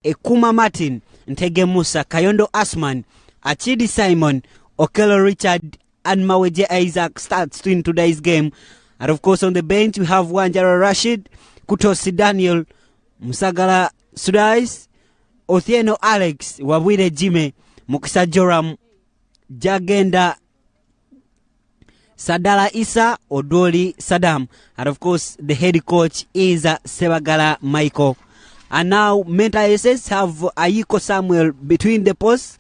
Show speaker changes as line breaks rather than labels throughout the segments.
Ekuma Martin, Ntege Musa, Kayondo Asman, Achidi Simon, Okello Richard, and Maweje Isaac starts in today's game. And of course on the bench we have Wanjara Rashid, Kutosi Daniel, Musagala Sudais, Othieno Alex, Wawire Jime, Mukisa Joram, Jagenda Sadala Isa, Odoli Saddam. And of course the head coach is Sebagala Michael. And now Menta SS have Ayiko Samuel between the posts,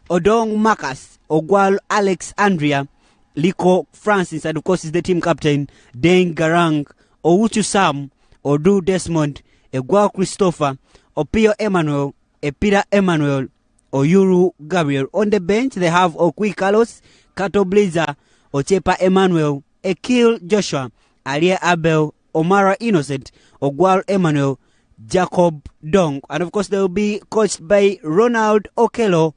Odong Marcus, Ogwal Alex Andrea, Liko Francis, and of course is the team captain, Deng Garang, Owuchu Sam, Odu Desmond, Egwal Christopher, Opio Emmanuel, Epira Emmanuel, Oyuru Gabriel. On the bench they have Okwi Carlos, Kato Bliza, Ochepa Emmanuel, Ekil Joshua, Alia Abel, Omara Innocent, Ogwal Emmanuel, Jacob Dong, and of course they will be coached by Ronald Okello,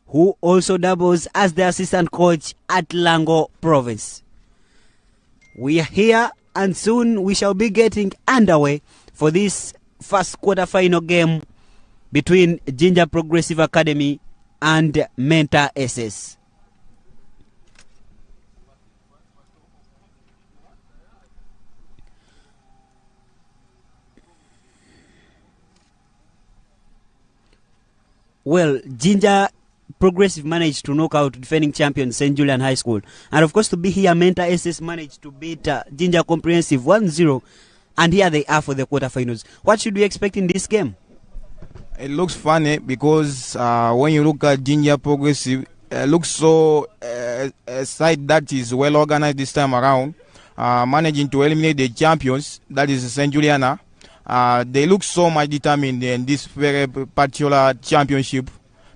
who also doubles as the assistant coach at Lango Province. We are here and soon we shall be getting underway for this first quarter-final game between JINJA Progressive Academy and Menta SS. Well, JINJA Progressive managed to knock out defending champion St. Julian High School. And of course to be here, Menta SS managed to beat JINJA Comprehensive 1-0. And here they are for the quarterfinals. What should we expect in this game?
It looks funny because when you look at JINJA Progressive, it looks so a side that is well organized this time around, managing to eliminate the champions, that is St. Juliana. They look so much determined in this very particular championship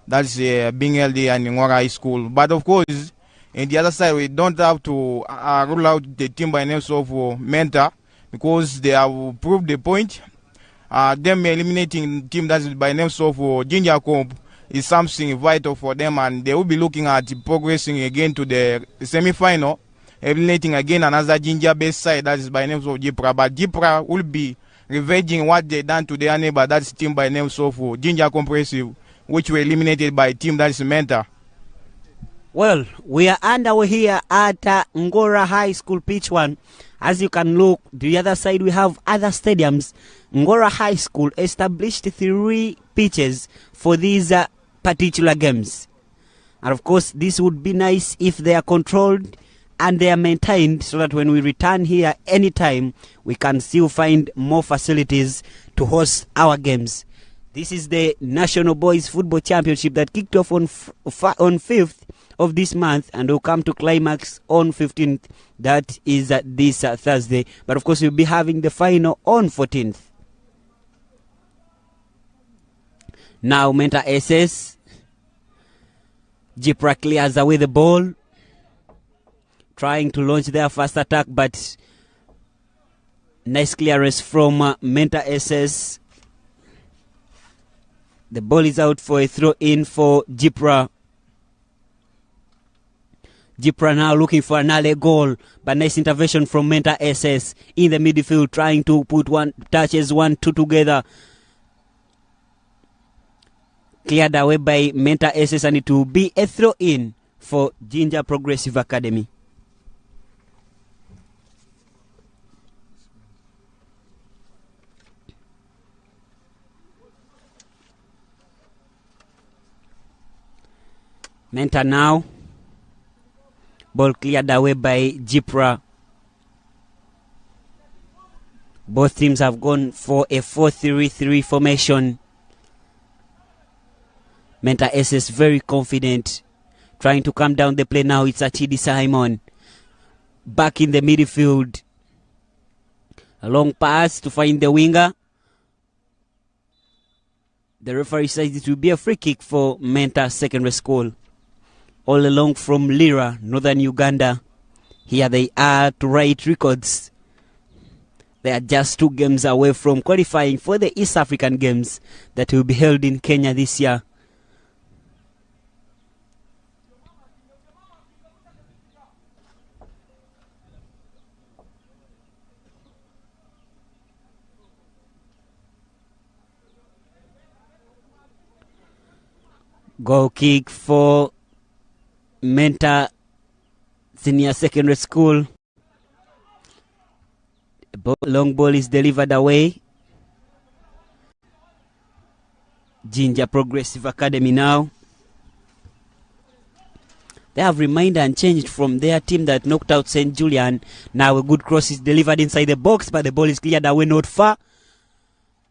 that's being held in Ngora High School. But of course, in the other side, we don't have to rule out the team by names of Menta because they have proved the point. Them eliminating team that's by names of JINJA Comp is something vital for them, and they will be looking at progressing again to the semi-final, eliminating again another JINJA-based side that is by names of Jipra. But Jipra will be revenging what they done to their neighbor, that's team by names of JINJA Comprehensive, which were eliminated by a team that is Menta.
Well, we are underway here at Ngora High School Pitch 1. As you can look, the other side we have other stadiums. Ngora High School established 3 pitches for these particular games. And of course, this would be nice if they are controlled and they are maintained so that when we return here anytime, we can still find more facilities to host our games. This is the National Boys Football Championship that kicked off on 5th of this month and will come to climax on 15th. That is this Thursday. But of course, we'll be having the final on 14th. Now, Menta SS. Jipra clears away the ball, trying to launch their first attack, but nice clearance from Menta SS. The ball is out for a throw-in for Jipra. Jipra now looking for another goal, but nice intervention from Menta SS in the midfield, trying to put 1-2 together. Cleared away by Menta SS, and it will be a throw-in for JINJA Progressive Academy. Menta now. Ball cleared away by Jipra. Both teams have gone for a 4-3-3 formation. Menta SS very confident, trying to come down the play now. It's Achidi Simon back in the midfield. A long pass to find the winger. The referee says it will be a free kick for Menta Secondary School. All along from Lira, Northern Uganda. Here they are to write records. They are just 2 games away from qualifying for the East African Games that will be held in Kenya this year. Goal kick for Menta Senior Secondary School. Long ball is delivered away. JINJA Progressive Academy now. They have remained unchanged from their team that knocked out St. Julian. Now a good cross is delivered inside the box, but the ball is cleared away not far.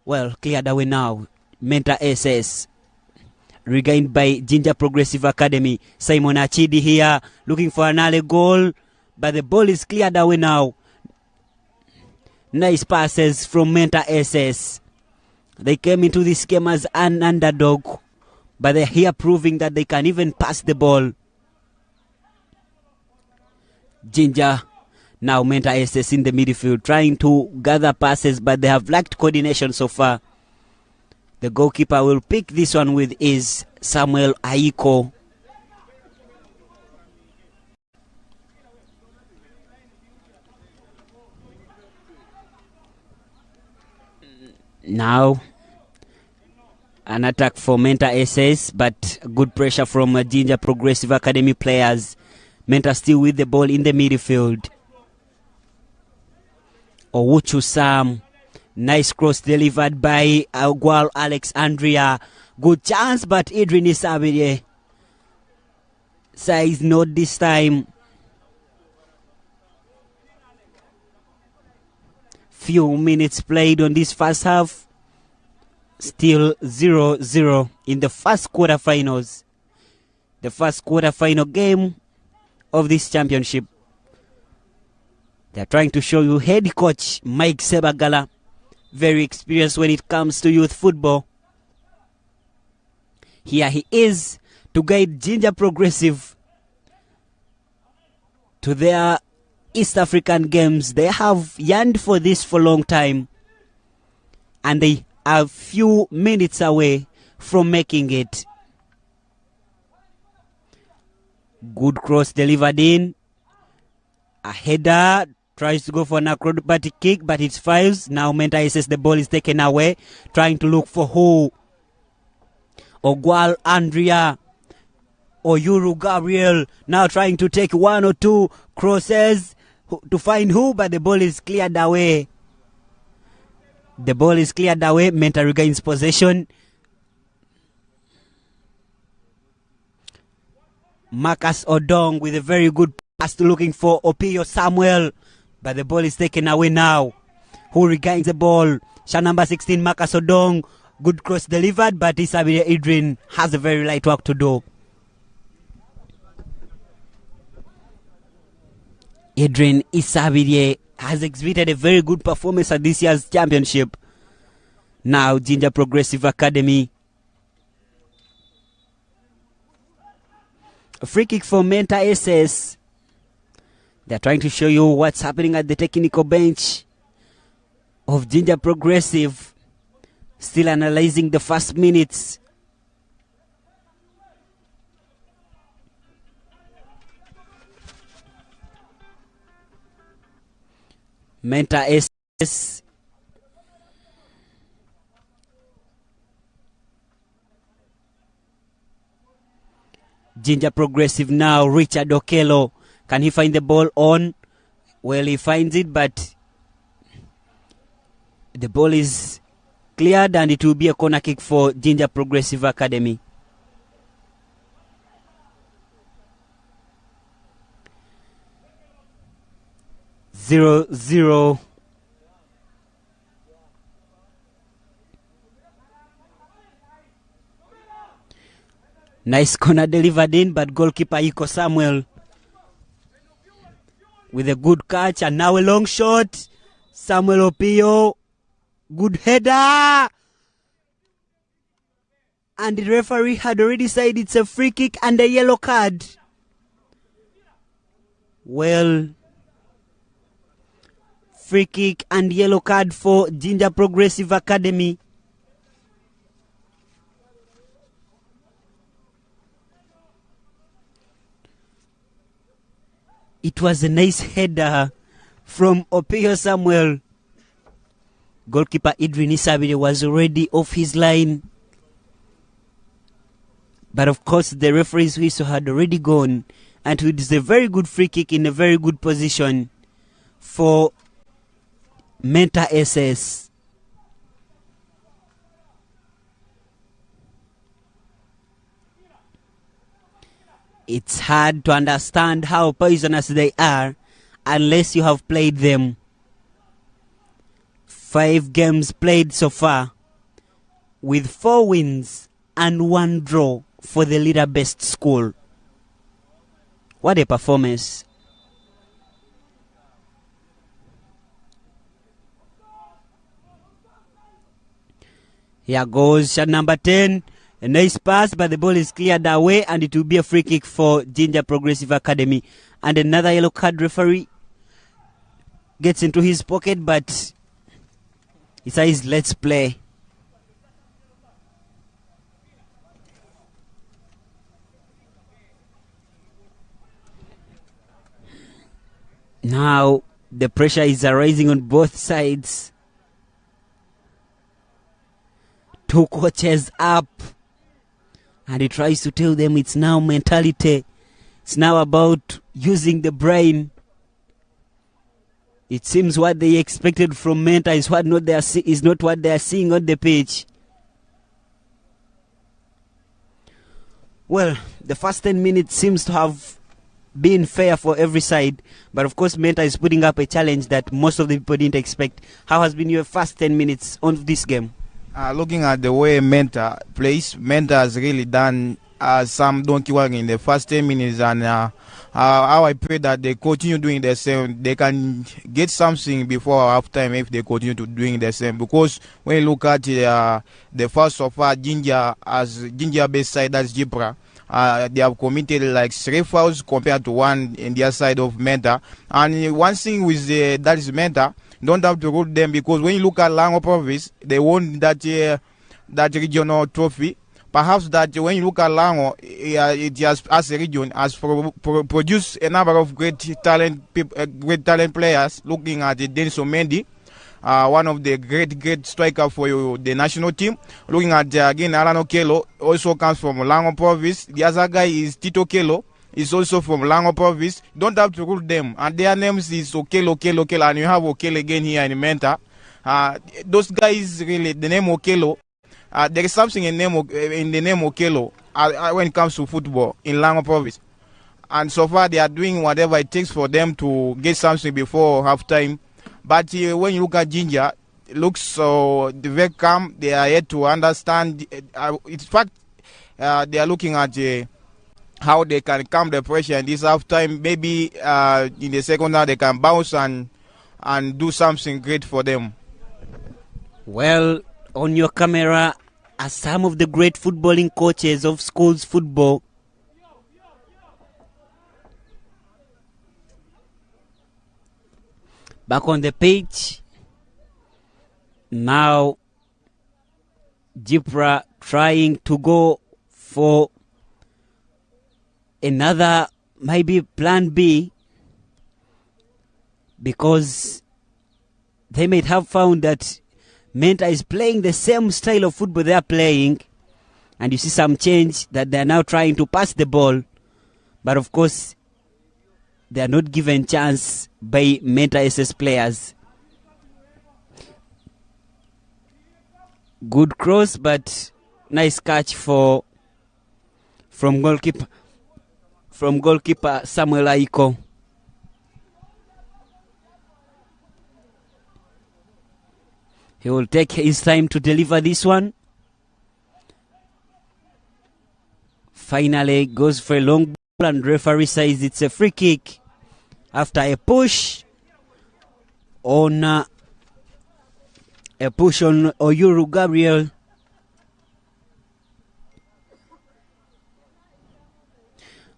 Well, cleared away now. Menta SS. Regained by JINJA Progressive Academy. Simon Achidi here looking for another goal, but the ball is cleared away now. Nice passes from Menta SS. They came into this game as an underdog, but they're here proving that they can even pass the ball. JINJA, now Menta SS in the midfield, trying to gather passes, but they have lacked coordination so far. The goalkeeper will pick this one with is Samuel Aiko. Now, an attack for Menta SS, but good pressure from JINJA Progressive Academy players. Menta still with the ball in the midfield. Owuchu Sam. Nice cross delivered by Agual Alex Andrea. Good chance, but Idrin Isabide says not this time. Few minutes played on this first half. Still 0-0 in the first quarterfinals. The first quarterfinal game of this championship. They're trying to show you head coach Mike Sebagala, very experienced when it comes to youth football. Here he is to guide JINJA Progressive to their East African games. They have yearned for this for a long time, and they are a few minutes away from making it. Good cross delivered in. A header. Tries to go for an acrobatic kick, but it's fouls. Now Menta SS, the ball is taken away. Trying to look for who? Ogwal Andrea. Oyuru Gabriel. Now trying to take one or two crosses to find who, but the ball is cleared away. The ball is cleared away. Menta regains possession. Marcus Odong with a very good pass looking for Opio Samuel, but the ball is taken away now. Who regains the ball? Shot number 16, Marcus Odong. Good cross delivered, but Isabide Idrin has a very light work to do. Idrin Isabide has exhibited a very good performance at this year's championship. Now JINJA Progressive Academy. A free kick for Menta SS. They're trying to show you what's happening at the technical bench of JINJA Progressive. Still analyzing the first minutes. Menta SS. JINJA Progressive now. Richard Okello. Can he find the ball on? Well, he finds it, but the ball is cleared and it will be a corner kick for JINJA Progressive Academy. Zero, zero. Nice corner delivered in, but goalkeeper Iko Samuel with a good catch, and now a long shot. Samuel Opio, good header, and the referee had already said it's a free kick and a yellow card. Well, free kick and yellow card for JINJA Progressive Academy. It was a nice header from Opio Samuel. Goalkeeper Idrin Isabide was already off his line, But of course, the referee's whistle had already gone, and it is a very good free kick in a very good position for Menta SS. It's hard to understand how poisonous they are unless you have played them. 5 games played so far, with 4 wins and 1 draw for the leader-based school. What a performance. Here goes shot number 10. A nice pass, but the ball is cleared away, and it will be a free kick for JINJA Progressive Academy. And another yellow card. Referee gets into his pocket, but he says, let's play. Now the pressure is arising on both sides. 2 coaches up, and he tries to tell them it's now mentality. It's now about using the brain. It seems what they expected from Menta is not what they are seeing on the pitch. Well, the first 10 minutes seems to have been fair for every side, but of course Menta is putting up a challenge that most of the people didn't expect. How has been your first 10 minutes on this game?
Looking at the way Menta plays, Menta has really done some donkey work in the first 10 minutes, and how I pray that they continue doing the same. They can get something before halftime if they continue to doing the same. Because when you look at the first so far, JINJA based side, that's Jipra. They have committed like 3 fouls compared to 1 in their side of Menta. And one thing with that is Menta, don't have to rule them, because when you look at Lango Province, they won that regional trophy. Perhaps that when you look at Lango, it has, as a region, has produced a number of great talent players. Looking at Denso Mendy, one of the great striker for the national team. Looking at again Alan Okello, also comes from Lango Province. The other guy is Tito Kello, is also from Lango Province. Don't have to rule them, and their names is Okello, and you have Okello again here in Menta. Those guys really, the name Okello, there is something in the name Okello when it comes to football in Lango Province, and so far they are doing whatever it takes for them to get something before halftime. But when you look at JINJA, it looks so very calm. They are yet to understand. In fact, they are looking at how they can calm the pressure in this halftime. Maybe in the second half they can bounce and do something great for them.
Well, on your camera are some of the great footballing coaches of schools football. Back on the pitch. Now Jipra trying to go for another maybe plan B, because they might have found that Menta is playing the same style of football they are playing, and you see some change that they are now trying to pass the ball, but of course they are not given chance by Menta SS players. Good cross, but nice catch from goalkeeper Samuel Aiko. He will take his time to deliver this one. Finally goes for a long ball, and referee says it's a free kick after a push on Oyuru Gabriel.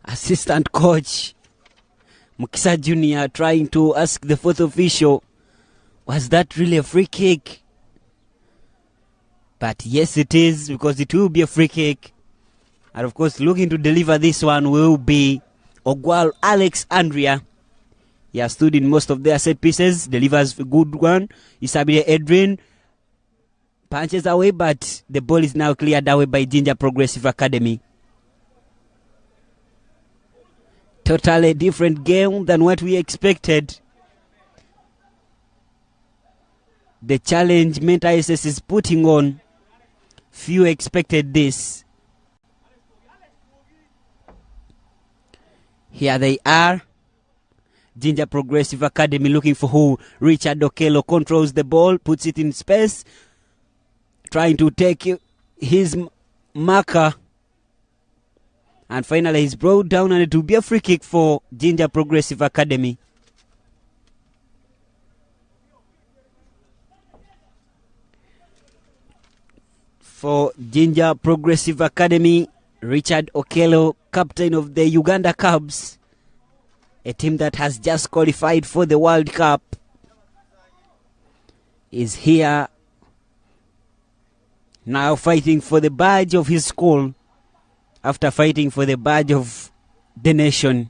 Assistant coach Mukisa Jr. trying to ask the 4th official, was that really a free kick? But yes, it is, because it will be a free kick. And of course, looking to deliver this one will be Ogwal Alex Andrea. He has stood in most of their set pieces, delivers a good one. Isabile Edwin punches away, but the ball is now cleared away by JINJA Progressive Academy. Totally different game than what we expected. The challenge Menta SS is putting on, few expected this. Here they are. JINJA Progressive Academy looking for who? Richard Okello controls the ball, puts it in space, trying to take his marker. And finally he's brought down, and it will be a free kick for JINJA Progressive Academy. For JINJA Progressive Academy, Richard Okello, captain of the Uganda Cubs, a team that has just qualified for the World Cup, is here now fighting for the badge of his school after fighting for the badge of the nation.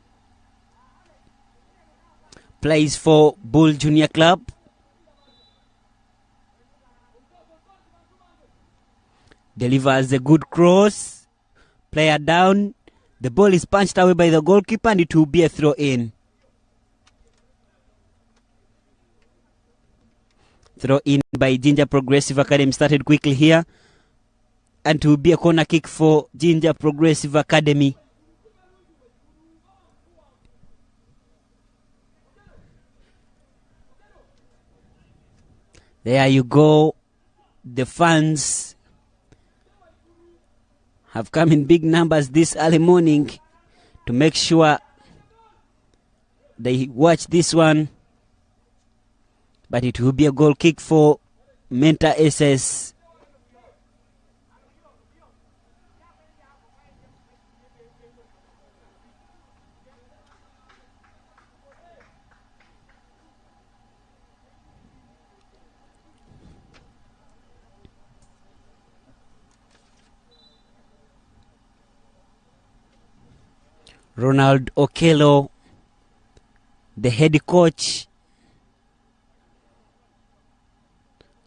Plays for Bull Junior Club. Delivers a good cross. Player down. The ball is punched away by the goalkeeper, and it will be a throw in. Throw in by JINJA Progressive Academy started quickly here. And it will be a corner kick for JINJA Progressive Academy. There you go. The fans have come in big numbers this early morning to make sure they watch this one. But it will be a goal kick for Menta SS. Ronald Okello, the head coach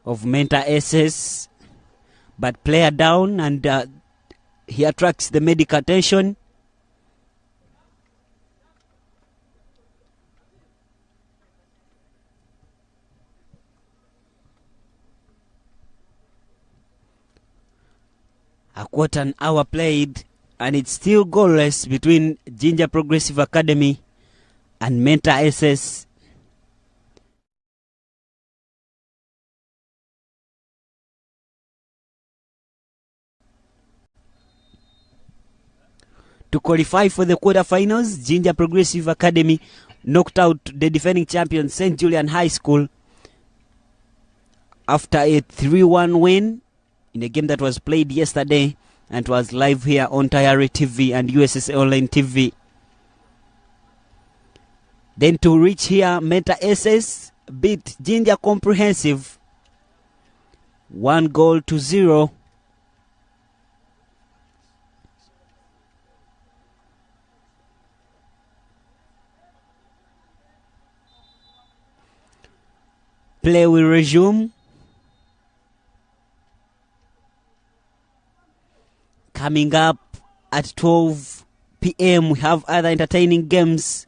of Menta SS, but player down, and he attracts the medical attention. A quarter an hour played, and it's still goalless between JINJA Progressive Academy and Menta SS. To qualify for the quarterfinals, JINJA Progressive Academy knocked out the defending champion St. Julian High School after a 3-1 win in a game that was played yesterday and was live here on Tayari TV and USSSA Online TV. Then to reach here, Menta SS beat JINJA Comprehensive 1-0. Play will resume. Coming up at 12 p.m. we have other entertaining games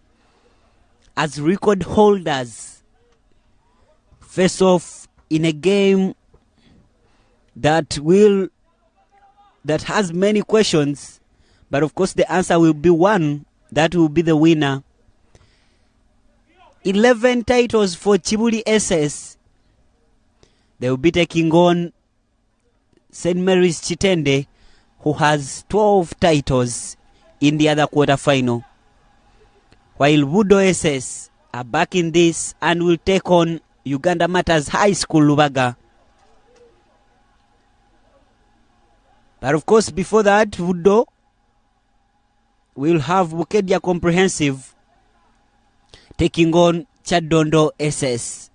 as record holders face off in a game that has many questions, but of course the answer will be one. That will be the winner. 11 titles for Chibuli SS. They will be taking on St. Mary's Chitende, who has 12 titles in the other quarterfinal. While Budo SS are back in this and will take on Uganda Matters High School Lubaga. But of course before that, Budo will have Bukedia Comprehensive taking on Chadondo SS.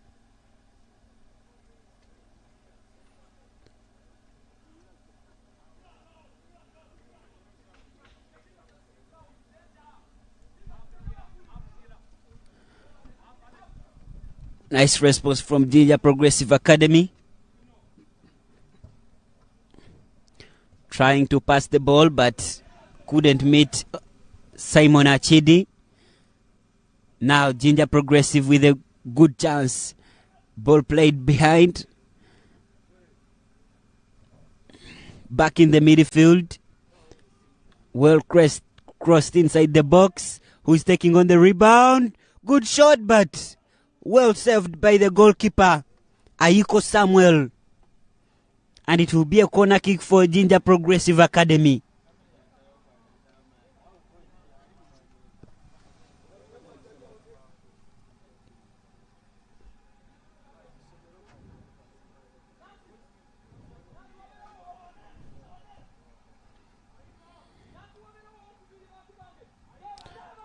Nice response from JINJA Progressive Academy. Trying to pass the ball but couldn't meet Simon Achidi. Now Jinja Progressive with a good chance. Ball played behind. Back in the midfield. Well crossed inside the box. Who's taking on the rebound? Good shot, but well saved by the goalkeeper, Ayiko Samuel. And it will be a corner kick for Jinja Progressive Academy.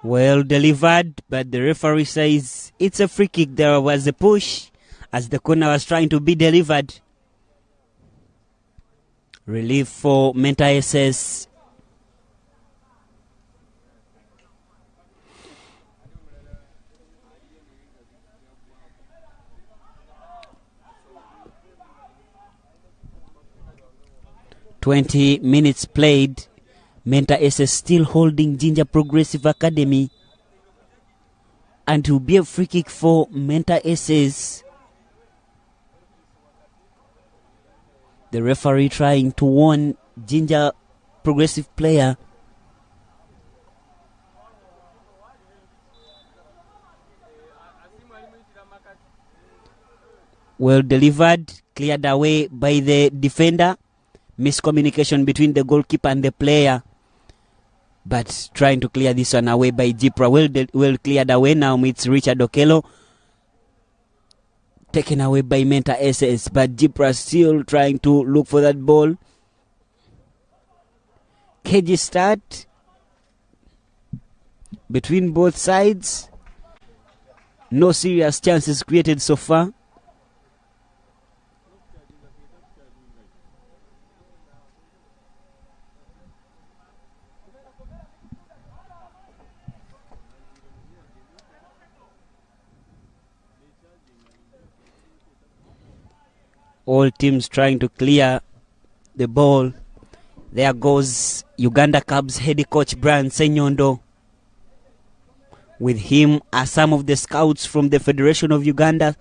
Well delivered, but the referee says it's a free kick. There was a push as the corner was trying to be delivered. Relief for Menta SS. "20 minutes played. Menta SS still holding Jinja Progressive Academy. And it will be a free kick for Menta SS. The referee trying to warn Jinja Progressive player. Well delivered, cleared away by the defender. Miscommunication between the goalkeeper and the player. But trying to clear this one away by Jipra. Well cleared away now. It's Richard Okello. Taken away by Menta SS. But Jipra still trying to look for that ball. Cagey start between both sides. No serious chances created so far. All teams trying to clear the ball. There goes Uganda Cubs head coach Brian Senyondo. With him are some of the scouts from the Federation of Uganda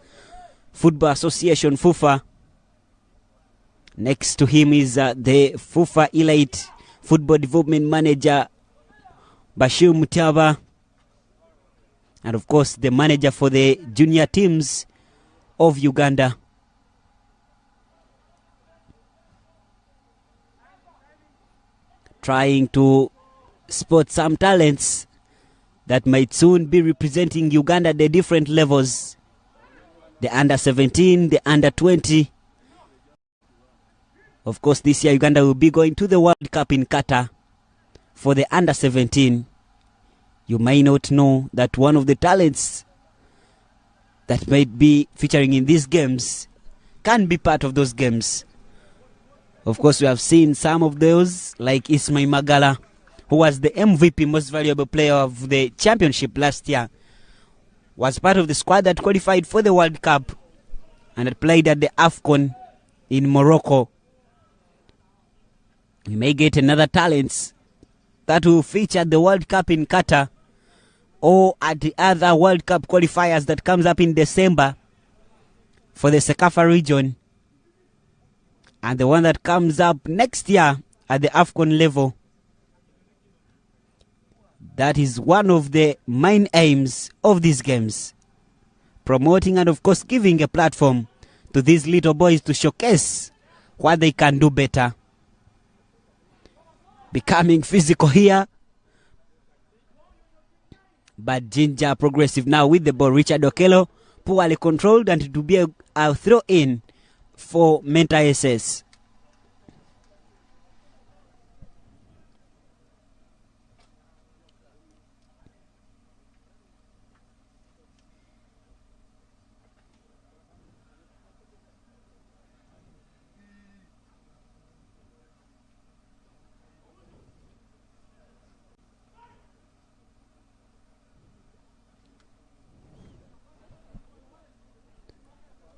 Football Association, FUFA. Next to him is the FUFA Elite Football Development Manager Bashir Mutaba. And of course the manager for the junior teams of Uganda. Trying to spot some talents that might soon be representing Uganda at the different levels. The under 17, the under 20. Of course, this year Uganda will be going to the World Cup in Qatar for the under 17. You may not know that one of the talents that might be featuring in these games can be part of those games. Of course, we have seen some of those, like Ismail Magala, who was the MVP, most valuable player of the championship last year, was part of the squad that qualified for the World Cup and had played at the AFCON in Morocco. We may get another talent that will feature the World Cup in Qatar or at the other World Cup qualifiers that comes up in December for the Sekafa region. And the one that comes up next year at the AFCON level. That is one of the main aims of these games. Promoting and of course giving a platform to these little boys to showcase what they can do better. Becoming physical here. But Jinja Progressive now with the ball. Richard Okello poorly controlled, and to be a throw in for Menta SS.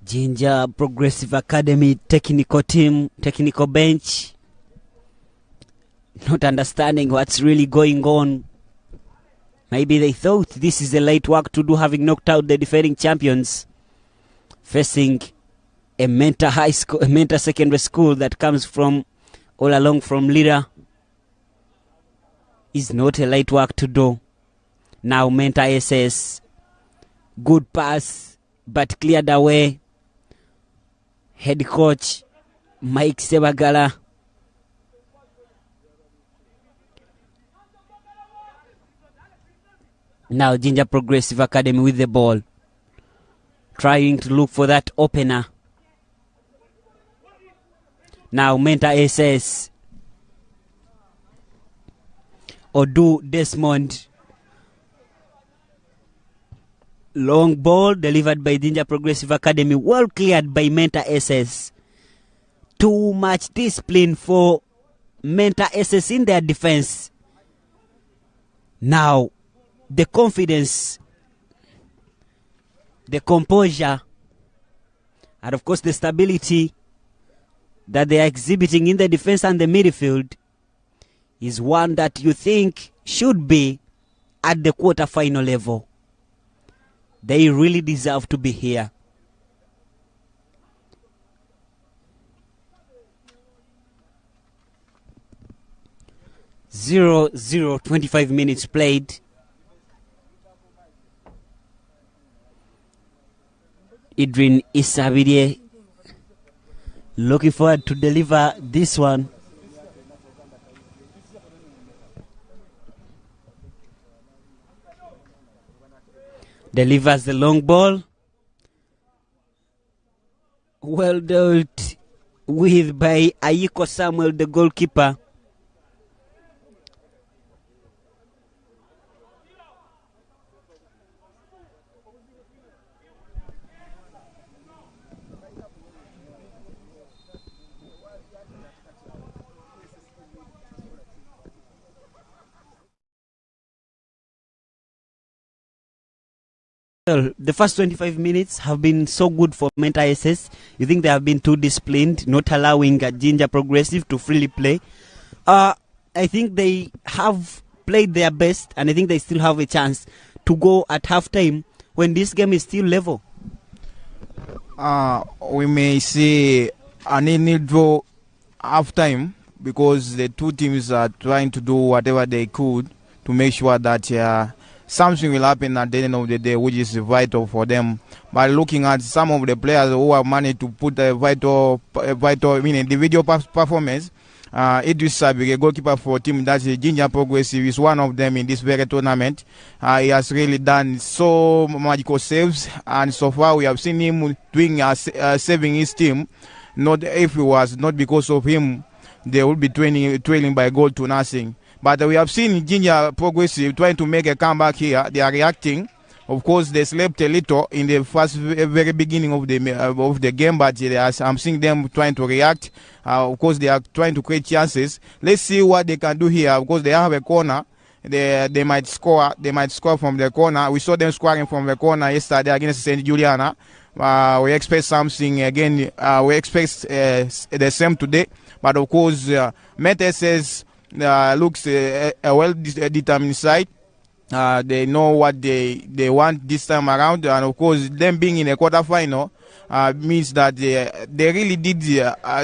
Jinja Progressive Academy technical team, technical bench, not understanding what's really going on Maybe they thought this is a light work to do, having knocked out the defending champions, facing a mentor high school, a mentor secondary school that comes from all along from Lira. Is not a light work to do. Now mentor SS, good pass but cleared away. Head coach Mike Sebagala. Now JINJA Progressive Academy with the ball, trying to look for that opener. Now mentor SS, Odu Desmond. Long ball delivered by JINJA Progressive Academy, well cleared by mentor SS. Too much discipline for mentor SS in their defense. Now the confidence, the composure, and of course the stability that they are exhibiting in the defense and the midfield is one that you think should be at the quarter-final level. They really deserve to be here. 0-0, 25 minutes played. Idrin Isabidie looking forward to deliver this one. Delivers the long ball. Well dealt with by Ayiko Samuel, the goalkeeper. Well, the first 25 minutes have been so good for Mentor SS. You think they have been too disciplined, not allowing JINJA Progressive to freely play. I think they have played their best, and I think they still have a chance to go at halftime when this game is still level.
We may see an nil draw halftime because the two teams are trying to do whatever they could to make sure that something will happen at the end of the day, which is vital for them. By looking at some of the players who have managed to put a vital individual performance, Idris Sabi, a goalkeeper for a team that's JINJA Progressive, is one of them in this very tournament. He has really done so magical saves, and so far we have seen him doing saving his team. Not if it was not because of him, they would be trailing by goal to nothing. But we have seen JINJA Progressive trying to make a comeback here. They are reacting. Of course, they slept a little in the very beginning of the game, but I'm seeing them trying to react. Of course, they are trying to create chances. Let's see what they can do here. Of course, they have a corner. They might score. They might score from the corner. We saw them scoring from the corner yesterday against St. Juliana. We expect something again. We expect the same today. But of course, Mete says looks a well-determined side. They know what they want this time around, and of course, them being in a quarterfinal means that they really did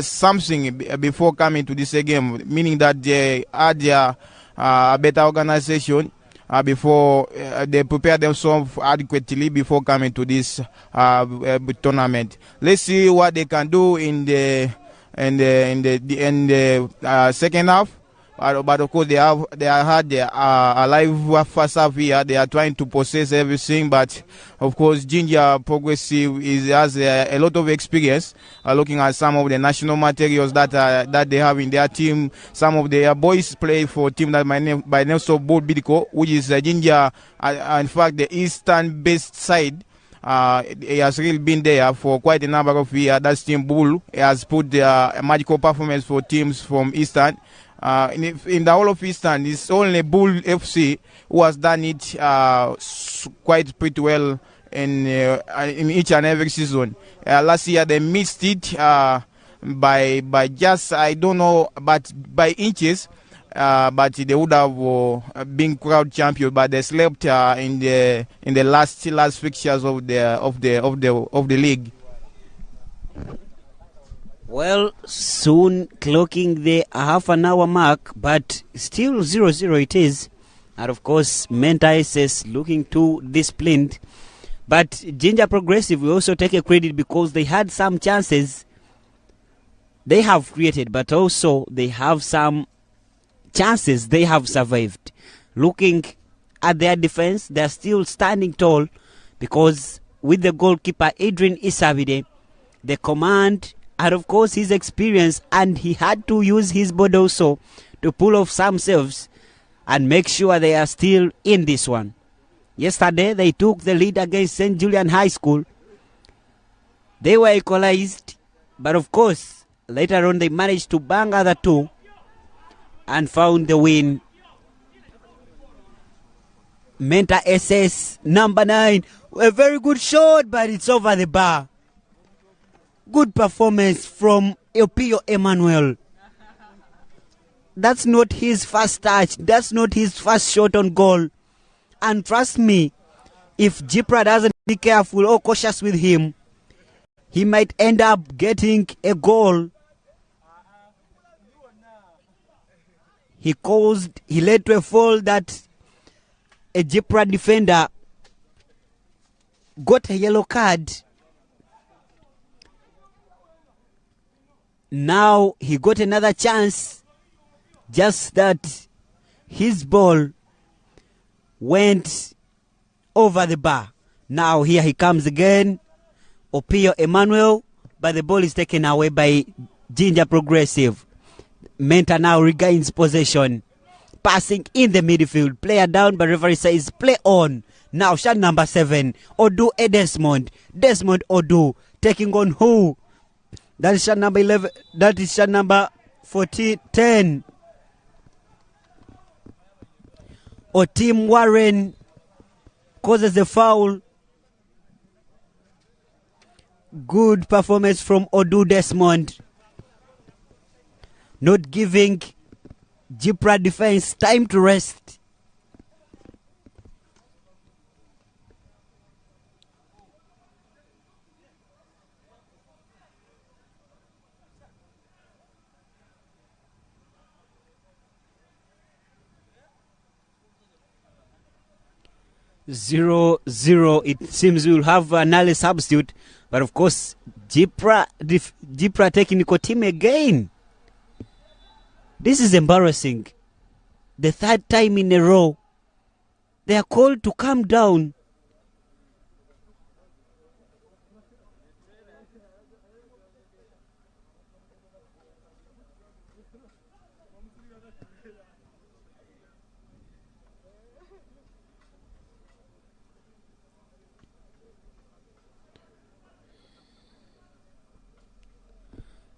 something before coming to this game, meaning that they had a better organization before they prepared themselves adequately before coming to this tournament. Let's see what they can do in the second half. But of course, they had a live first half here. They are trying to possess everything, but of course, JINJA Progressive has a lot of experience. Looking at some of the national materials that they have in their team, some of their boys play for a team that by name of Bull Bidco, which is JINJA. In fact, the eastern-based side. He has really been there for quite a number of years. That team Bull has put a magical performance for teams from Eastern. In the whole of Eastern, it's only Bull FC who has done it quite pretty well in each and every season. Last year they missed it by just, I don't know, but by inches. but they would have been crowd champion, but they slept in the last fixtures of the league.
Well, soon clocking the half an hour mark, but still 0-0 it is. And of course, Menta SS looking too disciplined. But JINJA Progressive will also take a credit because they had some chances they have created, but also they have some chances they have survived. Looking at their defense, they're still standing tall because with the goalkeeper Adrian Isabide, the command and of course his experience, and he had to use his body also to pull off some saves and make sure they are still in this one. Yesterday they took the lead against St. Julian High School. They were equalized, but of course later on they managed to bang other two and found the win. Menta SS number 9, a very good shot, but it's over the bar. Good performance from Opio Emmanuel. That's not his first touch. That's not his first shot on goal. And trust me, if Jipra doesn't be careful or cautious with him, he might end up getting a goal. He led to a fall that a Jipra defender got a yellow card. Now he got another chance, just that his ball went over the bar. Now here he comes again, Opio Emmanuel, but the ball is taken away by JINJA Progressive. Menta now regains possession, passing in the midfield, player down, but referee says play on. Now shot number 7, Odu Desmond Odu, taking on who? That is shot number 11. That is shot number 10. Otim Warren causes the foul. Good performance from Odu Desmond, not giving Jipra defense time to rest. Zero. It seems we'll have an early substitute, but of course, Jipra technical team again. This is embarrassing. The third time in a row, they are called to come down.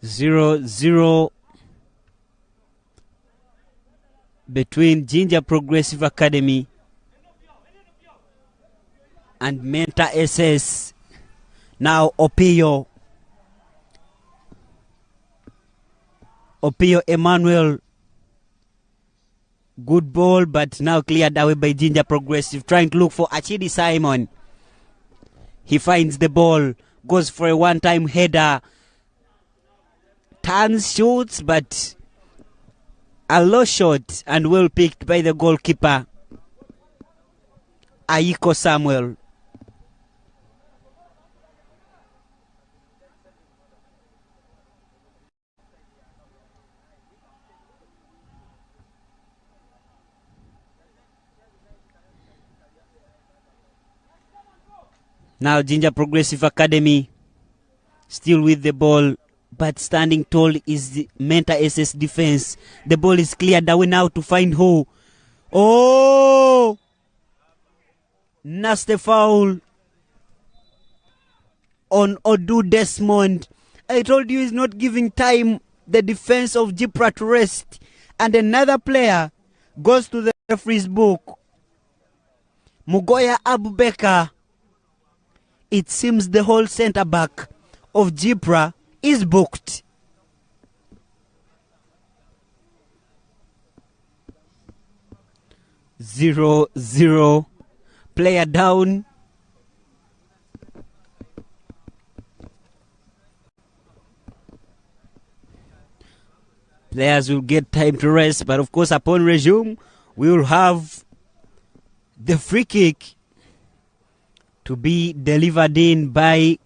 Zero between JINJA Progressive Academy and Menta SS. Now Opio Emmanuel, good ball, but now cleared away by JINJA Progressive, trying to look for Achidi Simon. He finds the ball, goes for a one-time header, turns, shoots, but a low shot and well picked by the goalkeeper Aiko Samuel. Now JINJA Progressive Academy still with the ball, but standing tall is the Menta SS defense. The ball is cleared away now to find who? Oh! Nasty foul on Odu Desmond. I told you he's not giving time the defense of Jipra to rest. And another player goes to the referee's book. Mugoya Abubekar. It seems the whole center back of Jipra is booked. 0-0. Player down. Players will get time to rest, but of course upon resume we will have the free kick to be delivered in by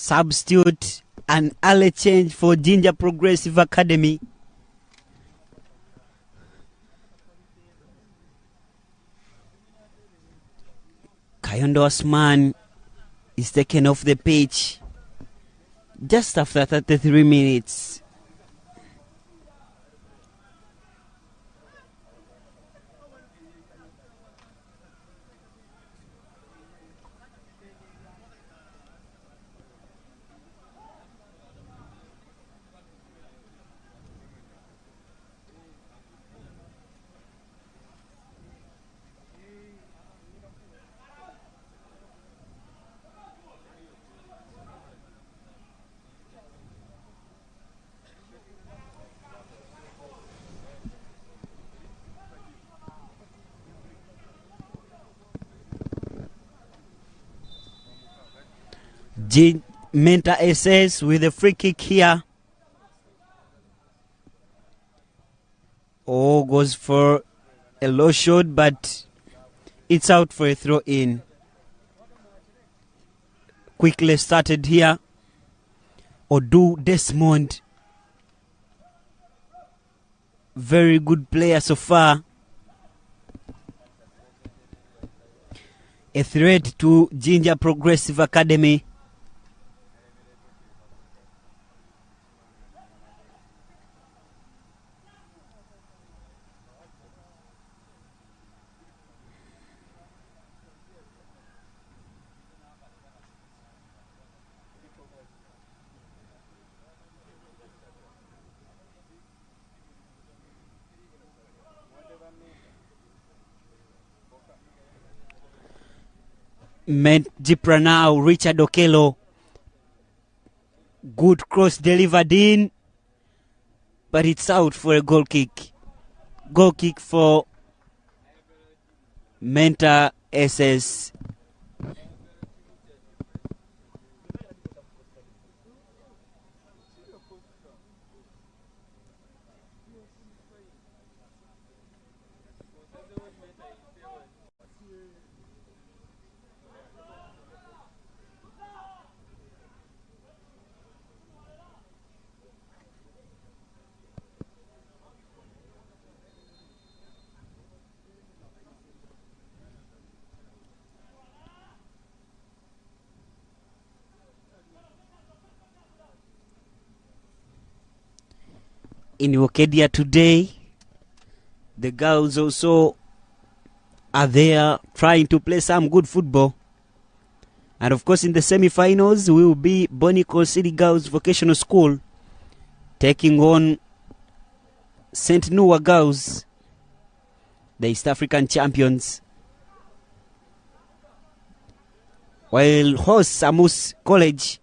substitute, an early change for JINJA Progressive Academy. Kayondo Osman is taken off the pitch just after 33 minutes. Menta SS with a free kick here. Oh, goes for a low shot, but it's out for a throw in. Quickly started here. Odu Desmond. Very good player so far. A threat to JINJA Progressive Academy. Jipra now, Richard Okello. Good cross delivered in, but it's out for a goal kick. Goal kick for Menta SS. In Wokedia today, the girls also are there trying to play some good football. And of course in the semi-finals we will be Bonico City Girls Vocational School taking on St. Noah Girls, the East African champions. While host Samus College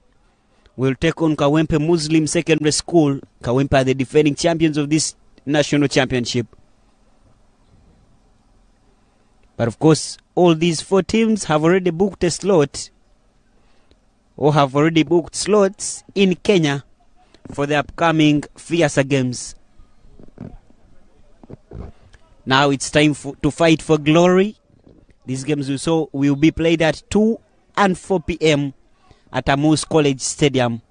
will take on Kawempe Muslim Secondary School. Kawempe are the defending champions of this national championship. But of course, all these four teams have already booked a slot or have already booked slots in Kenya for the upcoming FIASA games. Now it's time to fight for glory. These games will be played at 2 and 4 p.m. at Amus College Stadium.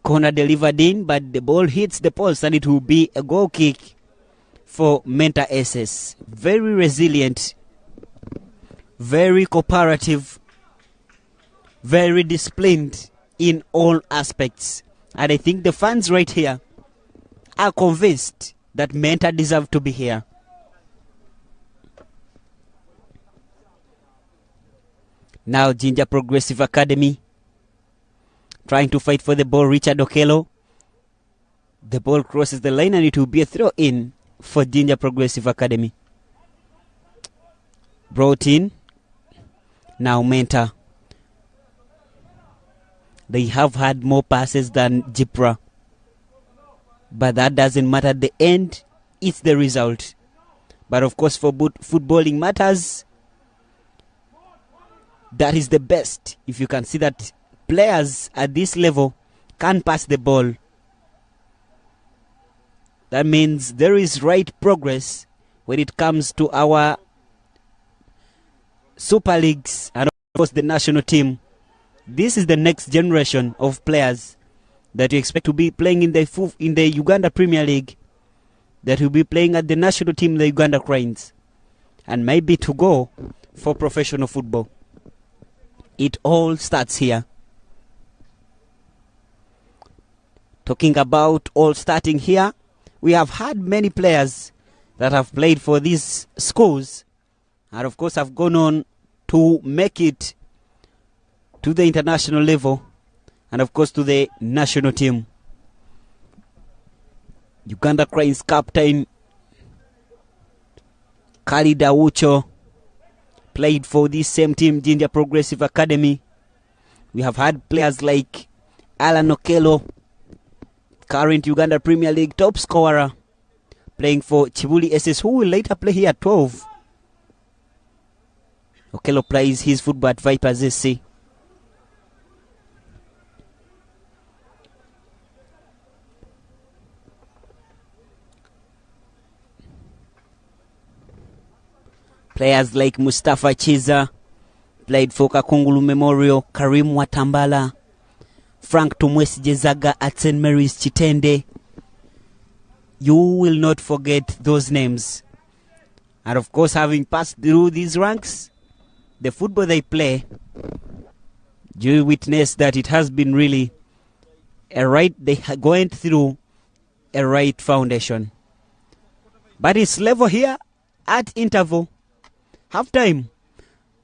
Corner delivered in, but the ball hits the post and it will be a goal kick for Menta SS. Very resilient, very cooperative, very disciplined in all aspects. And I think the fans right here are convinced that Menta deserve to be here. Now JINJA Progressive Academy trying to fight for the ball. Richard Okello. The ball crosses the line and it will be a throw in for JINJA Progressive Academy. Brought in. Now Mentor. They have had more passes than Jipra. But that doesn't matter. At the end, it's the result. But of course, for footballing matters, that is the best. If you can see that players at this level can pass the ball, that means there is right progress when it comes to our Super Leagues and of course the national team. This is the next generation of players that you expect to be playing in the Uganda Premier League, that will be playing at the national team, the Uganda Cranes, and maybe to go for professional football. It all starts here. Talking about all starting here, we have had many players that have played for these schools and of course have gone on to make it to the international level and of course to the national team. Uganda Cranes captain Khalid Awucho played for this same team, JINJA Progressive Academy. We have had players like Alan Okello, current Uganda Premier League top scorer, playing for Chibuli SS, who will later play here at 12. Okello plays his football at Vipers SC. Players like Mustafa Chiza played for Kakungulu Memorial, Karim Watambala, Frank Tumwesi Jezaga at St. Mary's Chitende. You will not forget those names. And of course, having passed through these ranks, the football they play, you witness that it has been really they went through a right foundation. But it's level here at interval. Half time,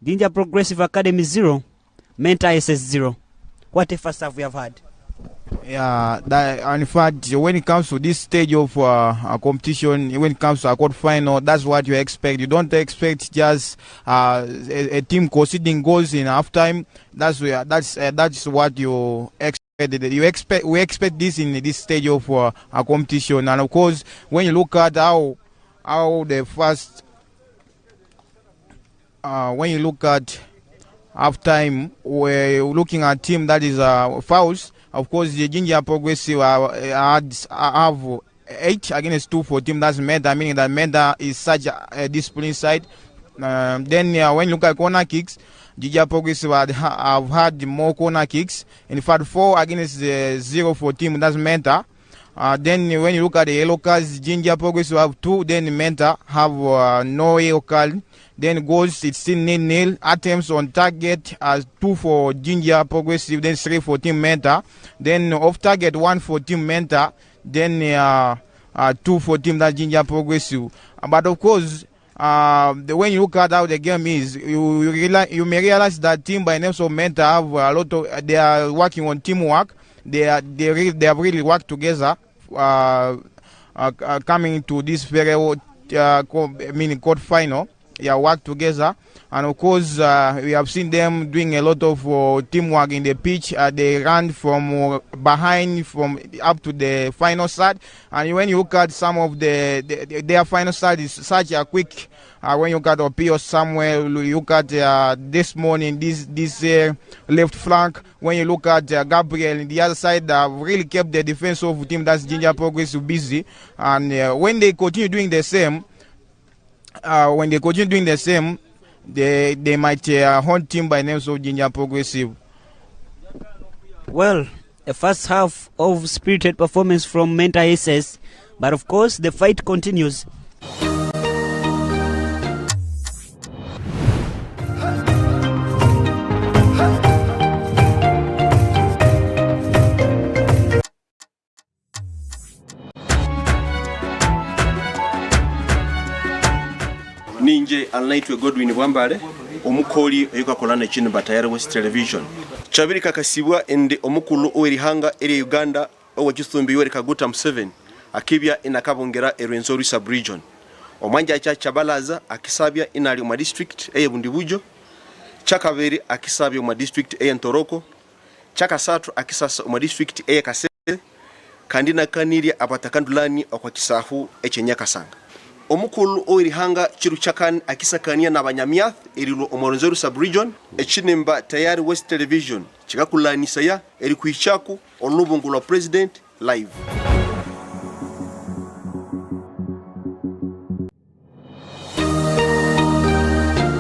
JINJA Progressive Academy 0, Mentor SS 0. What a first half we have had.
Yeah, in fact, when it comes to this stage of a competition, when it comes to a quarter final, that's what you expect. You don't expect just a team conceding goals in halftime. That's what you expect. We expect this in this stage of a competition, and of course, when you look at how the first. When you look at halftime, we're looking at a team that is fouls. Of course, the JINJA Progressive have 8 against 2 for team. That's Meda, meaning that Meda is such a disciplined side. Then when you look at corner kicks, JINJA Progressive have had more corner kicks. In fact, 4 against 0 for team. That's Meda. Then when you look at the yellow cards, JINJA Progressive have 2. Then Meda have no yellow card. Then goals, it's still 0-0. Attempts on target as 2 for JINJA Progressive, then 3 for Team Mentor. Then off target 1 for Team Mentor. Then 2 for Team that JINJA Progressive. But of course, when you look at how the game is, you may realize that team by names of Mentor have a lot of. They are working on teamwork. They have really worked together. Coming to this very quarter final. Work together, and of course we have seen them doing a lot of teamwork in the pitch. They run from behind from up to the final side, and when you look at some of their final side is such a quick. When you look at Opio Samuel, you look at this morning this left flank. When you look at Gabriel in the other side, really kept the defensive team that's JINJA Progressive busy, and when they continue doing the same. They might hunt team by names of JINJA Progressive.
Well, a first half of spirited performance from Mentor SS, but of course the fight continues.
Ninje anaitwa Godwin Bwambale omukoli eyukakolana ekintu Tayari West Television chabiri kakasibwa ende omukulu owerihanga eri Uganda owekisumbi Yoweri Kaguta Museveni akibya inakabongera erwenzori sub-region omwanja cha Balaza akisabya inali mu district eye Bundibujo chakabiri akisabya mu district eye Ntoroko chakasatu akisasa mu district eye Kasese kandi nakanirya abatakandulani okwakisahu echenyakasanga omukulu owerihanga chiru chakan akisakania n'abanyamyath erilo omorenzori sub-region echinemba Tayari West Television chikakulanisa ya eri kuichaku olubungu lwa president live.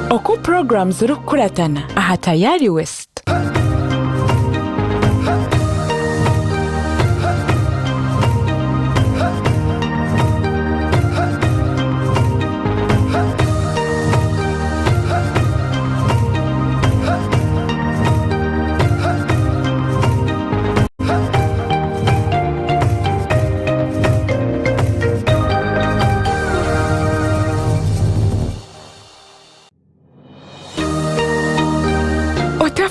Oku programs rukuratana aha Tayari West.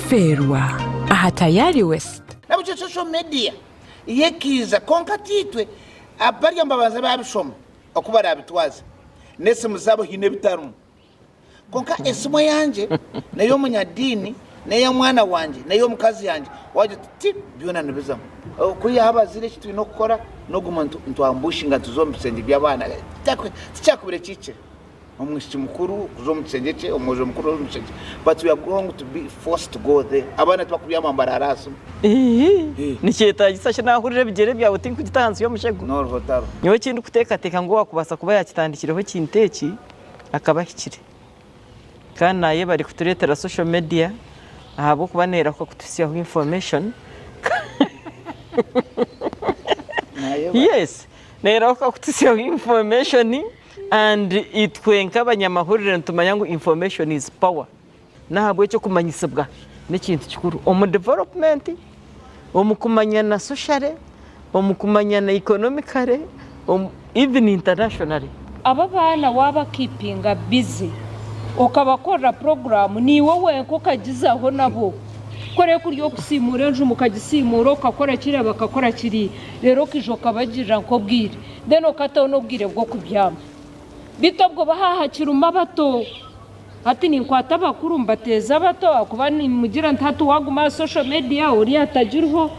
Ferwa aha Tayari West.
Nabucho social media yekiza konkatitwe abari ambabanza babishoma okubara abitwaza nese muzabo hine bitarumu konka esimo yanje nayo munyadini nayo mwana wanje nayo mukazi yanje waje ti byona nibizamo kuya habazire kitu no gukora no gumuntu ntwambushinga tuzombisenge byabana cyakubire kice omwishi mukuru kuzomutsengeke omoje mukuru ozomutsengeke but we are going to be forced to go there abana twakubyama mbararaso
nicyeta gisashe nahurire bigere byawe tinku gitanzi yo mushego
no rotaro
nyo kintu kuteka ngo wakubasa kuba yakitandikireho kinteki akabahikire kandi naye bari kuturetera social media ahabo kubanera ko kutusiyaho information yes nera ko kutusiyaho information and itwenka abanyamahurire ntumanya ngo information is power nahabwe cyo kumanyisibwa n'ikintu kikuru omu development omukumanya na socially omukumanya na economically even internationally
aba bana waba keepinga busy ukabakora program ni wowe ko kagizaho nabo kore kuryo kusimura nje mukagisimura ukakora kire bakakora kiri rero kijo kabagira nko bwire then ukataho no bwire bwo kubyama bitobwo bahahakira umabato ati ni kwata bakuru mbateza bato akuba ni mugira ntatu waguma social media uri atagirho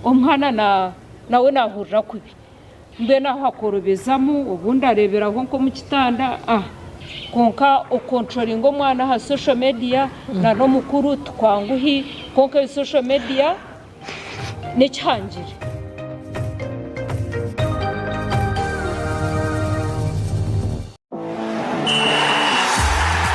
omwana nawe nahurira kubi mbe naho akorobezamo ubundi areberaho nko mu kitanda konka ukontrolling omwana ha social media na no mukuru twanguhi konka social media ne cyangire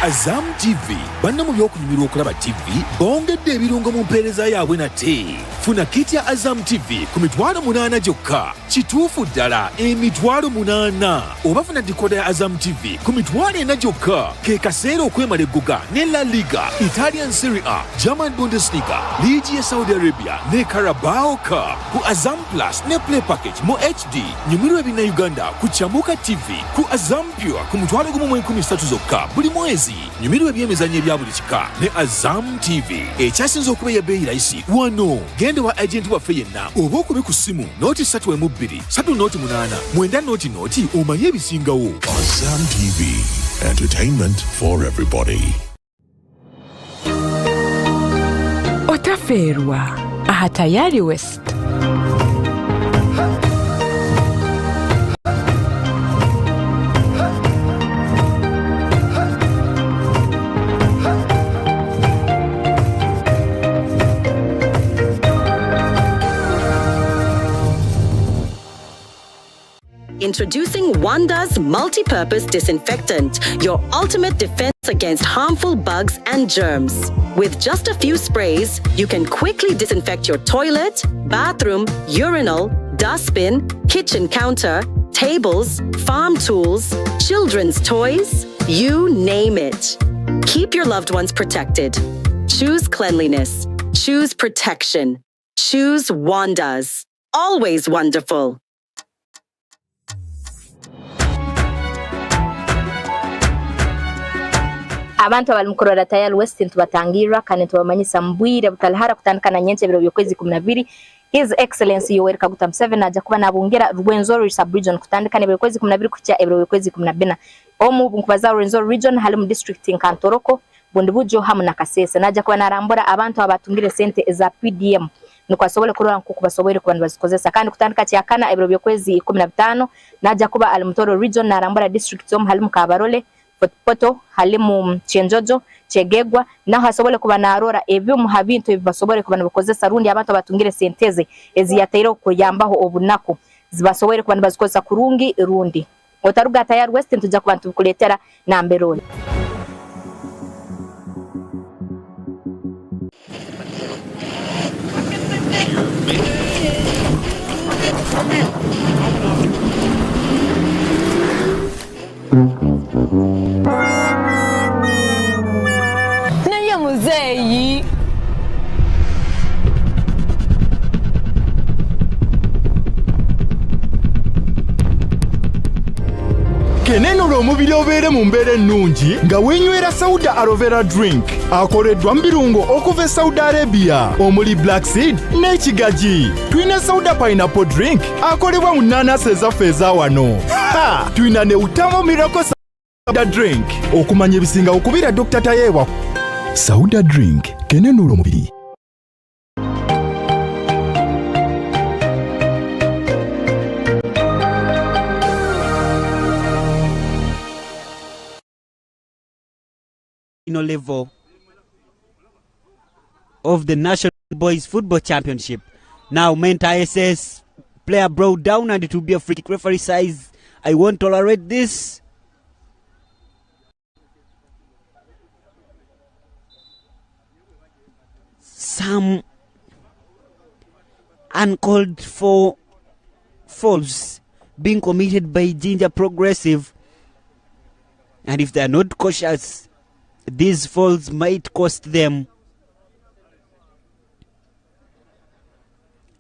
AZAM TV banna mu byokunyumirwa okulaba TV bongedde ebirungo mu mpeereza yaabwe nate funa kiti ya AZAM TV ku $8 gyokka kituufu ddala $8 oba funa dikoda ya AZAM TV ku $4 gyokka ke kaseera okwemala eggoga ne La Liga, Italian Serie A, German Bundesliga, Ligi ya Saudi Arabia ne Carabao Cup ku AZAM Plus ne Play Package mu HD nyumirwa ebinna Uganda ku Kyamuka TV ku AZAM Pure ku $13 zokka buli mwezi nyumirwa ebyemizannyo ebya buli kika ne AZAM TV ekyasinze okuba ebbeeyi rayisi wano genda wa agenti waffe yenna oba okube ku ssimu nooti 3.2 3.8 9 omanye ebisingawo.
AZAM TV, entertainment for everybody.
Otaferwa aha Tayari West.
Introducing Wanda's multi-purpose disinfectant, your ultimate defense against harmful bugs and germs. With just a few sprays, you can quickly disinfect your toilet, bathroom, urinal, dustbin, kitchen counter, tables, farm tools, children's toys, you name it. Keep your loved ones protected. Choose cleanliness. Choose protection. Choose Wanda's. Always wonderful.
abantu abali mukurora Tayari West tubatangira kandi tubamanyisa mbwire butalihara kutandikana nyenche biro byokwezi 12 His Excellency Yoweri Kaguta Museveni aja kuba nabungira Rwenzori sub-region kutandikana biro kwezi 12 kucha ebiro kwezi 14 omu nkubaza Rwenzori region hali mu district Nkantoroko bundi bujo hamu na Kasese naja kuba narambura abantu abatungire sente za PDM nuko asobole kurora nkuko basobole kubantu bazikozesa kandi kutandika cyakana ebiro byokwezi 15 naja kuba Alimutoro region narambura district hali mu Kabarole Poto halimu Chenjojo Chegegwa naho hasobole kuba narora ebyo mu habintu basobole kuba bakozesa rundi abantu batungire senteze eziyatayiro kuyambaho obunako zibasobole kuba bazikozesa kurungi rundi otaruga Tayari West tujja kubantu kuletera namberone
Naye muzeeyi
kenenula omubiri obeere mu mbeera ennungi nga weenywera Sauda Aloe Vera Drink akoleddwa mu birungo okuva e Saudi Arabia omuli Black Seed n'ekigaji. Tuyina Sauda Pineapple Drink akolebwa mu nnaanasi ezaffe eza wano. Tuyina ne Utamo Miracle Sauda Drink okumanya ebisinga okubira Dr. Tayewa. Sauda Drink kenenula omubiri.
Level of the National Boys Football Championship. Now Menta SS player brought down and it will be a free kick. Referee says, I won't tolerate this. Some uncalled for fouls being committed by JINJA Progressive, and if they are not cautious, these falls might cost them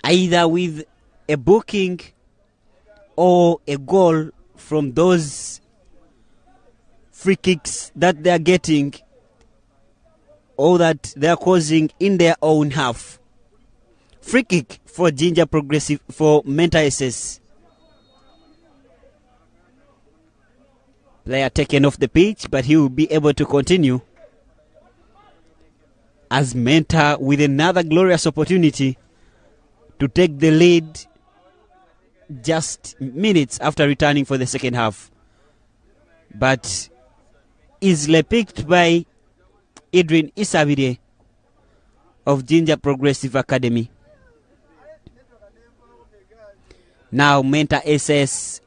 either with a booking or a goal from those free kicks that they are getting or that they are causing in their own half. Free kick for JINJA Progressive for Menta SS. Player taken off the pitch, but he will be able to continue as Menta with another glorious opportunity to take the lead just minutes after returning for the second half. But easily picked by Idrin Isabide of JINJA Progressive Academy. Now Menta SS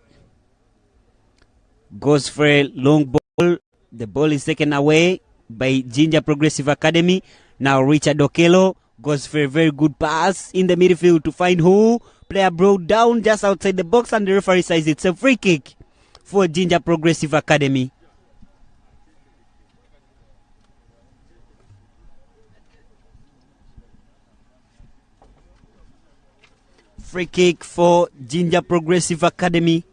goes for a long ball. The ball is taken away by JINJA Progressive Academy. Now Richard Okello goes for a very good pass in the midfield to find who. Player brought down just outside the box and the referee says it's a free kick for JINJA Progressive Academy. Free kick for JINJA Progressive Academy.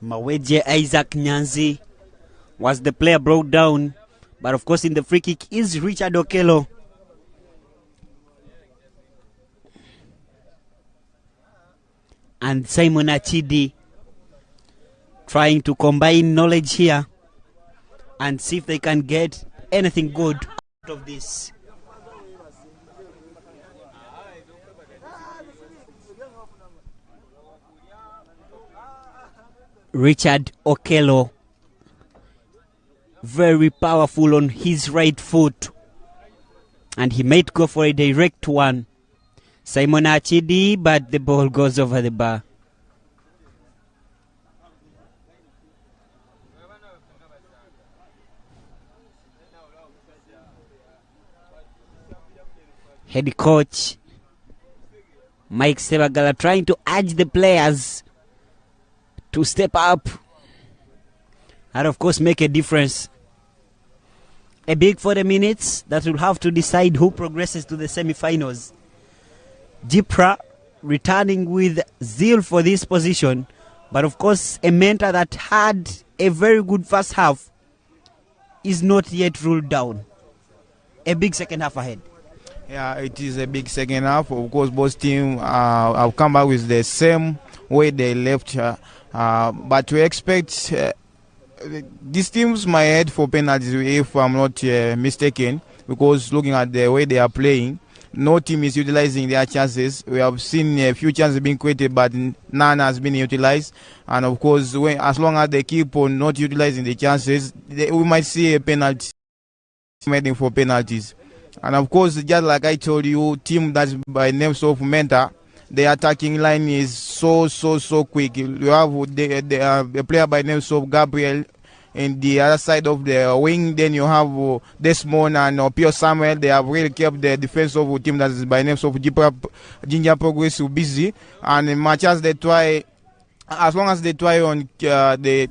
Maweje Isaac Nyanzi was the player brought down, but of course in the free kick is Richard Okello. And Simon Achidi trying to combine knowledge here and see if they can get anything good out of this. Richard Okello, very powerful on his right foot, and he might go for a direct one. Simon Achidi, but the ball goes over the bar. Head coach Mike Sebagala trying to urge the players to step up and of course make a difference A big 40 minutes that will have to decide who progresses to the semi-finals. Jipra returning with zeal for this position, but of course a mentor that had a very good first half is not yet ruled down. A big second half ahead.
Yeah, it is a big second half. Of course, both teams have come back with the same way they left. But we expect these teams might head for penalties if I'm not mistaken, because looking at the way they are playing, no team is utilizing their chances. We have seen a few chances being created, but none has been utilized. And of course, as long as they keep on not utilizing the chances, we might see a penalty heading for penalties. And of course, just like I told you, team that's by names of Menta, the attacking line is so quick. You have a player by names of Gabriel in the other side of the wing. Then you have Desmond and Pio Samuel. They have really kept the defense of a team that is by names of JINJA Progressive busy. And in matches they try, as long as they try on, they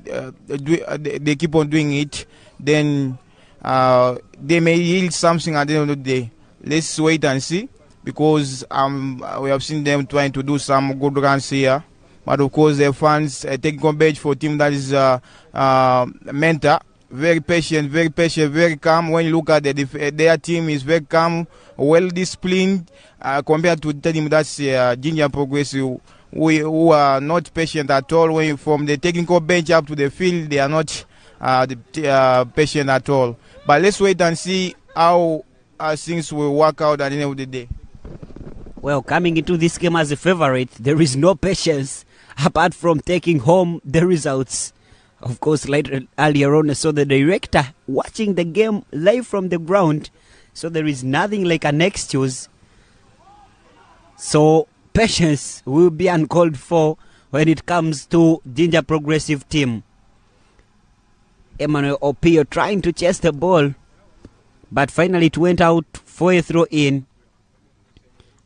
keep on doing it, then they may yield something at the end of the day. Let's wait and see, because we have seen them trying to do some good runs here. But of course, the fans taking on bench for a team that is Menta, very patient, very calm. When you look at their team is very calm, well disciplined, compared to the team that's JINJA Progressive, who are not patient at all. When from the technical bench up to the field, they are not patient at all. But let's wait and see how things will work out at the end of the day.
Well, coming into this game as a favorite, there is no patience apart from taking home the results. Of course, earlier on, I saw the director watching the game live from the ground, so there is nothing like an excuse. So patience will be uncalled for when it comes to JINJA Progressive team. Emmanuel Opio trying to chase the ball, but finally it went out for a throw-in.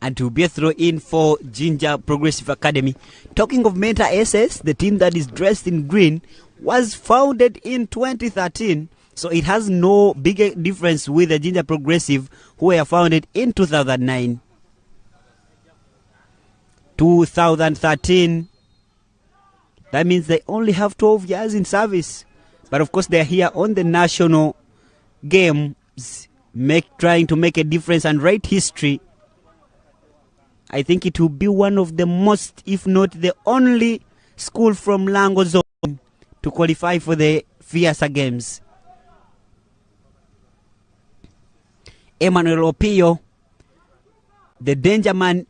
And to be a throw-in for JINJA Progressive Academy. Talking of Menta SS, the team that is dressed in green was founded in 2013. So it has no bigger difference with the JINJA Progressive, who were founded in 2009. 2013. That means they only have 12 years in service. But of course, they're here on the national games, trying to make a difference and write history. I think it will be one of the most, if not the only, school from Lango Zone to qualify for the FIASA Games. Emmanuel Opio, the danger man,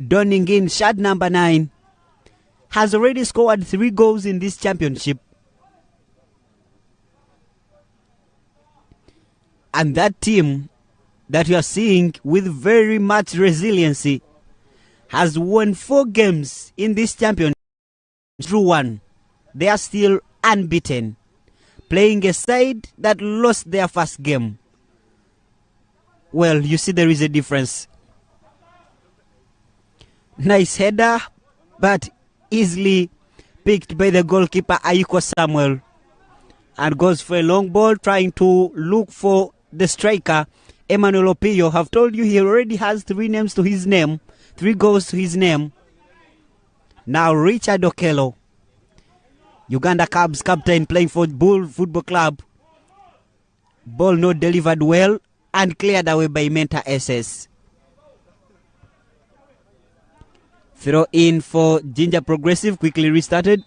donning in shirt number 9, has already scored 3 goals in this championship. And that team that you are seeing with very much resiliency has won 4 games in this championship. Drew 1. They are still unbeaten, playing a side that lost their first game. Well, you see there is a difference. Nice header, but easily picked by the goalkeeper Ayiko Samuel, and goes for a long ball, trying to look for the striker Emmanuel Opio. Have told you he already has 3 names to his name, 3 goals to his name. Now Richard Okello, Uganda Cubs captain, playing for Bull Football Club. Ball not delivered well and cleared away by Menta SS. Throw in for JINJA Progressive, quickly restarted.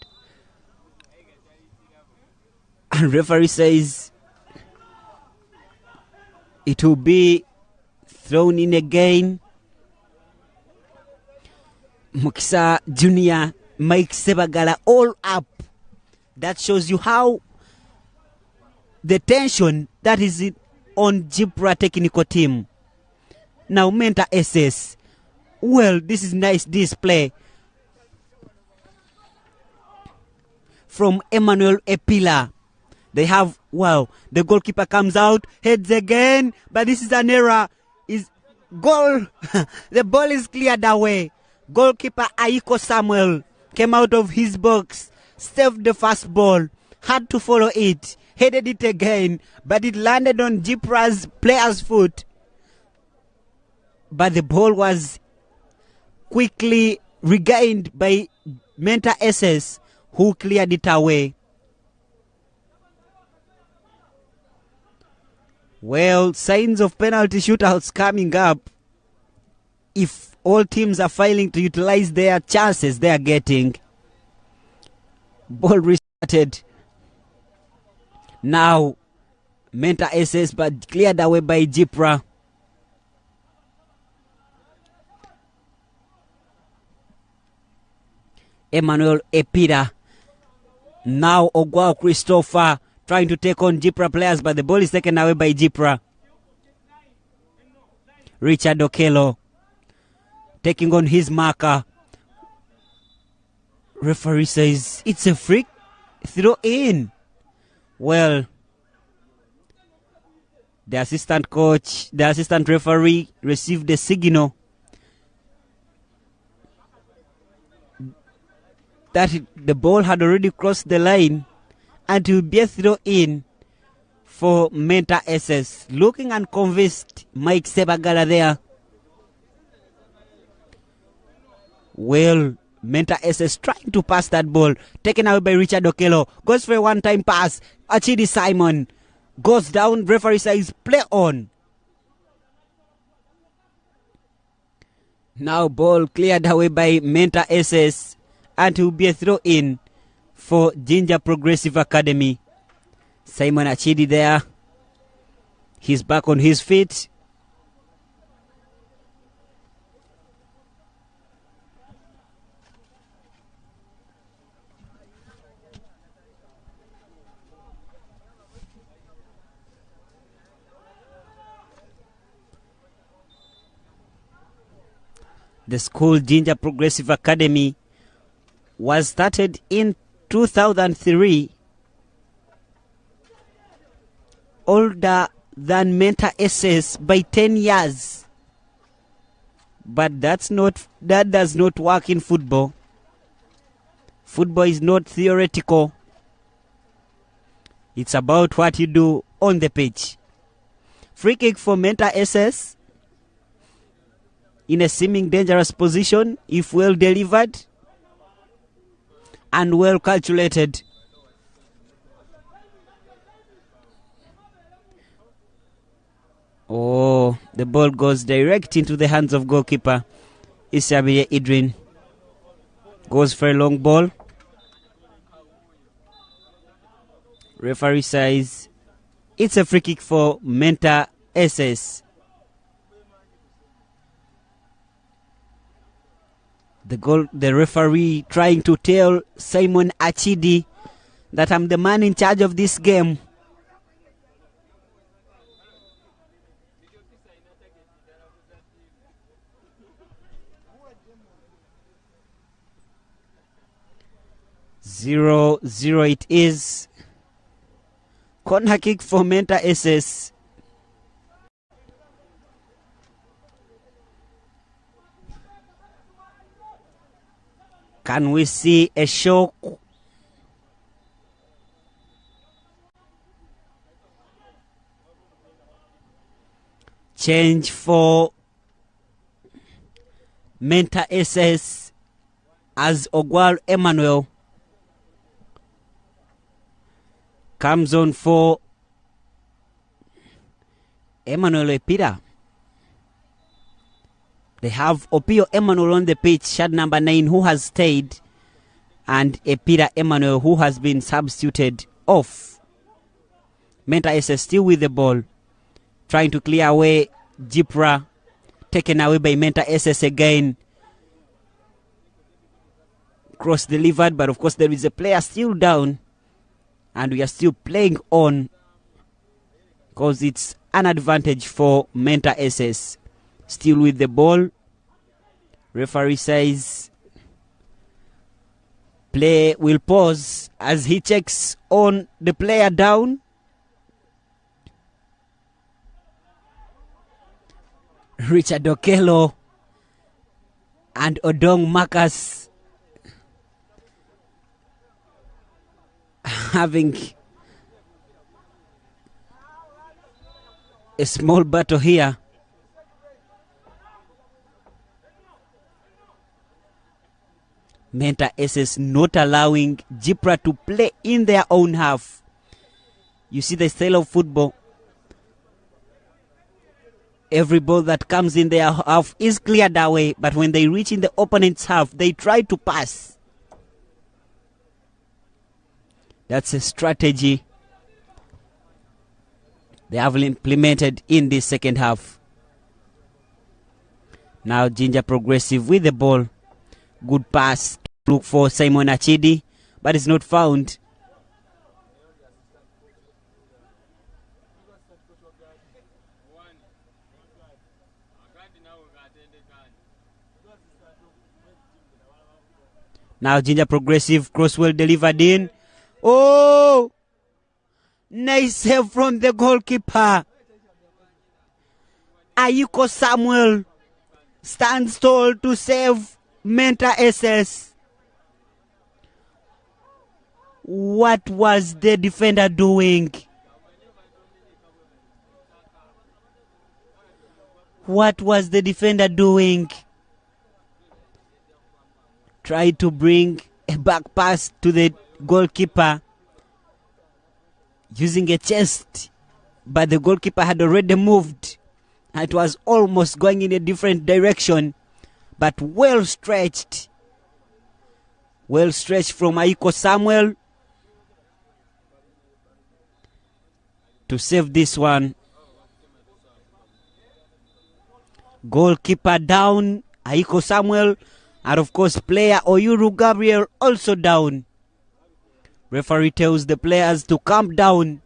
And referee says it will be thrown in again. Mukisa Junior, Mike Sebagala, all up. That shows you how the tension that is on Jipra technical team. Now Menta SS. Well, this is nice display from Emmanuel Epila. They have, wow, the goalkeeper comes out, heads again, but this is an error. Is goal. The ball is cleared away. Goalkeeper Ayiko Samuel came out of his box, saved the first ball, had to follow it, headed it again, but it landed on Jipra's player's foot. But the ball was quickly regained by Mentor SS, who cleared it away. Well, signs of penalty shootouts coming up if all teams are failing to utilize their chances they are getting. Ball restarted. Now, Mentor SS, but cleared away by Jipra. Emmanuel Epira. Now Ogwao Christopher trying to take on Jipra players, but the ball is taken away by Jipra. Richard Okello taking on his marker. Referee says it's a free throw in. Well, the assistant referee received a signal that the ball had already crossed the line and it will be a throw in for Mentor SS. Looking unconvinced, Mike Sebagala there. Well, Mentor SS trying to pass that ball. Taken away by Richard Okello. Goes for a one-time pass. Achidi Simon goes down. Referee says play on. Now ball cleared away by Mentor SS. And it will be a throw in for JINJA Progressive Academy. Simon Achidi there. He's back on his feet. The school JINJA Progressive Academy was started in 2003, older than Mentor SS by 10 years. But that does not work in football. Football is not theoretical. It's about what you do on the pitch. Free kick for Mentor SS in a seeming dangerous position if well delivered and well calculated. Oh, the ball goes direct into the hands of goalkeeper Isabiye Idrin. Goes for a long ball. Referee says it's a free kick for Mentor SS. The referee trying to tell Simon Achidi that I'm the man in charge of this game. Zero it is. Corner kick for Mentor SS. Can we see a shock? Change for Mentor SS as Ogwal Emmanuel comes on for Emmanuel Epira. They have Opio Emmanuel on the pitch, shad number 9, who has stayed, and Epira Emmanuel, who has been substituted off. Mentor SS still with the ball, trying to clear away Jipra, taken away by Mentor SS again. Cross delivered, but of course there is a player still down, and we are still playing on because it's an advantage for Mentor SS. Still with the ball. Referee says play will pause as he checks on the player down. Richard Okello and Odong Marcus having a small battle here. Menta SS not allowing Jipra to play in their own half. You see the style of football. Every ball that comes in their half is cleared away, but when they reach in the opponent's half, they try to pass. That's a strategy they have implemented in this second half. Now JINJA Progressive with the ball. Good pass. Look for Simon Achidi, but it's not found. Now JINJA Progressive, Crosswell delivered in. Oh! Nice save from the goalkeeper. Ayiko Samuel stands tall to save Menta SS. What was the defender doing? What was the defender doing? Tried to bring a back pass to the goalkeeper using a chest, but the goalkeeper had already moved. It was almost going in a different direction, but well stretched. Well stretched from Ayiko Samuel to save this one. Goalkeeper down, Ayiko Samuel, and of course player Oyuru Gabriel also down. Referee tells the players to calm down.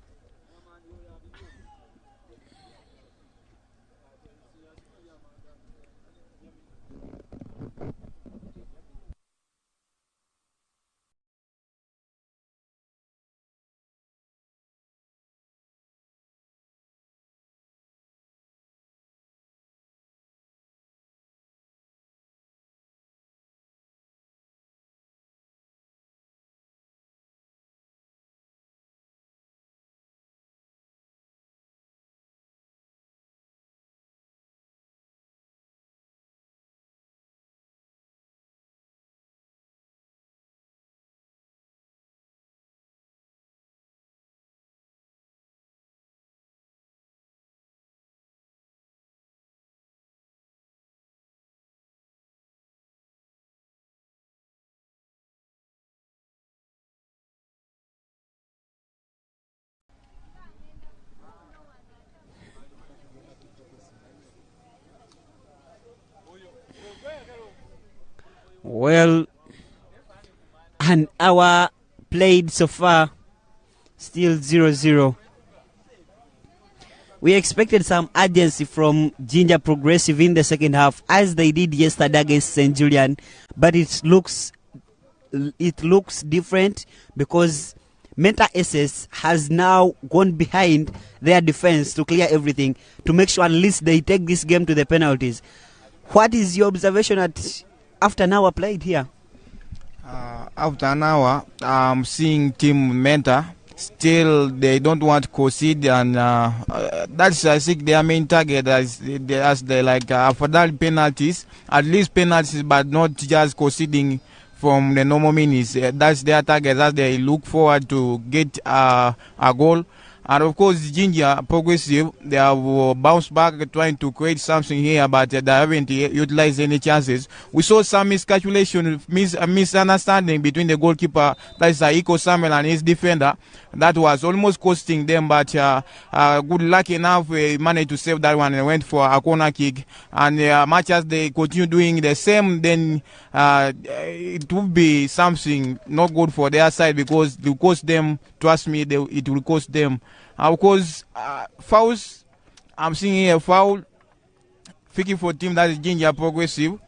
Well, an hour played so far, still 0-0. We expected some urgency from JINJA Progressive in the second half, as they did yesterday against St. Julian, but it looks different because Menta SS has now gone behind their defense to clear everything, to make sure at least they take this game to the penalties. What is your observation after an hour played here?
After an hour, I'm seeing Team Menta. Still, they don't want to concede, and that's, I think, their main target. As they like for that penalties, at least penalties, but not just conceding from the normal minutes. That's their target. As they look forward to get a goal. And of course, JINJA Progressive, they have bounced back trying to create something here, but they haven't utilized any chances. We saw some miscalculation, misunderstanding between the goalkeeper, that is Ayiko Samuel, and his defender. That was almost costing them, but good luck enough, we managed to save that one and went for a corner kick. And much as they continue doing the same, then it would be something not good for their side, because it will cost them, trust me, it will cost them. Of course, fouls, I'm seeing here a foul, picking for team that is JINJA Progressive,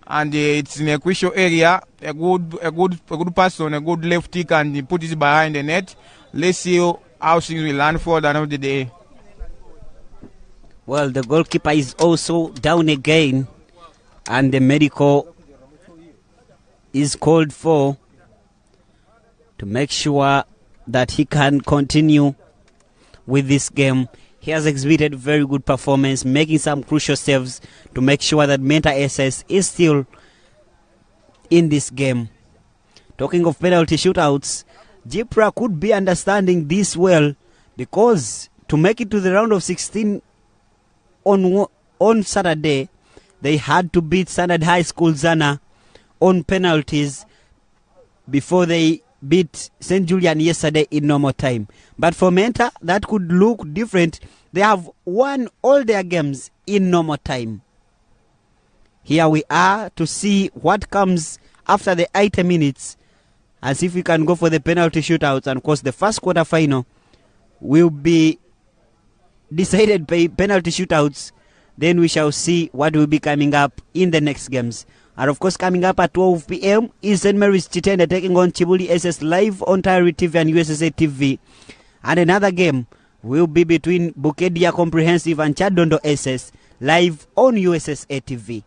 and it's in a crucial area. A good person, a good left kick, and he put it behind the net. Let's see how things will land for the end of the day.
Well, the goalkeeper is also down again, and the medical is called for to make sure that he can continue with this game. He has exhibited very good performance, making some crucial saves to make sure that Mental SS is still in this game. Talking of penalty shootouts, Jipra could be understanding this well, because to make it to the round of 16 on Saturday, they had to beat Standard High School Zana on penalties before they beat St. Julian yesterday in normal time. But for Menta, that could look different. They have won all their games in normal time. Here we are to see what comes after the 80 minutes and see if we can go for the penalty shootouts. And of course, the first quarter final will be decided by penalty shootouts. Then we shall see what will be coming up in the next games. And of course, coming up at 12 p.m. is St. Mary's Chitende taking on Chibuli SS live on Tyree TV and USSSA TV. And another game will be between Bukedia Comprehensive and Chadondo SS live on USSSA TV.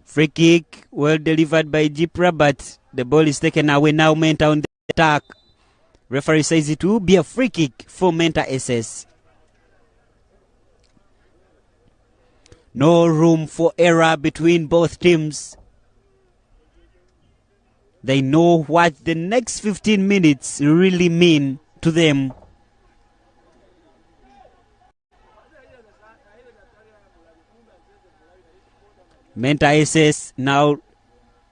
Free kick, well delivered by Jipra, but the ball is taken away now. Menta on the attack. Referee says it will be a free kick for Menta SS. No room for error between both teams. They know what the next 15 minutes really mean to them. Menta SS now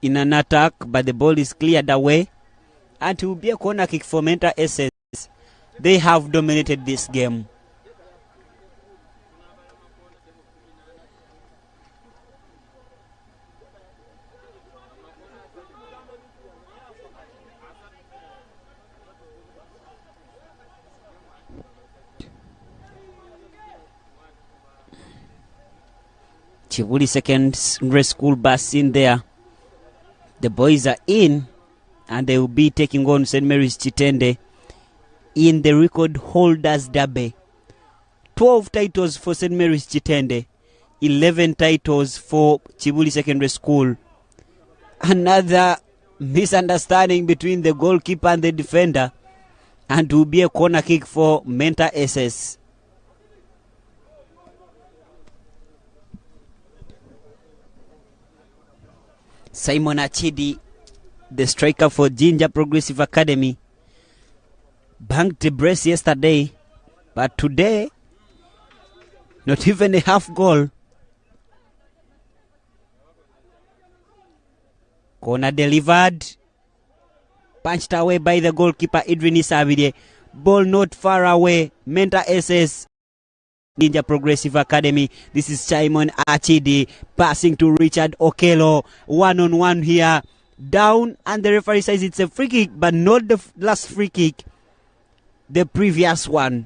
in an attack, but the ball is cleared away. And it will be a corner kick for Menta SS. They have dominated this game. Chibuli Secondary School bus in there. The boys are in, and they will be taking on St. Mary's Chitende in the record holders derby. 12 titles for St. Mary's Chitende, 11 titles for Chibuli Secondary School. Another misunderstanding between the goalkeeper and the defender, and will be a corner kick for Menta SS. Simon Achidi, the striker for JINJA Progressive Academy, banked a brace yesterday, but today, not even a half goal. Corner delivered, punched away by the goalkeeper Idris Abide. Ball not far away. Menta SS, JINJA Progressive Academy. This is Simon Achidi passing to Richard Okelo. One-on-one here. Down, and the referee says it's a free kick, but not the last free kick. The previous one.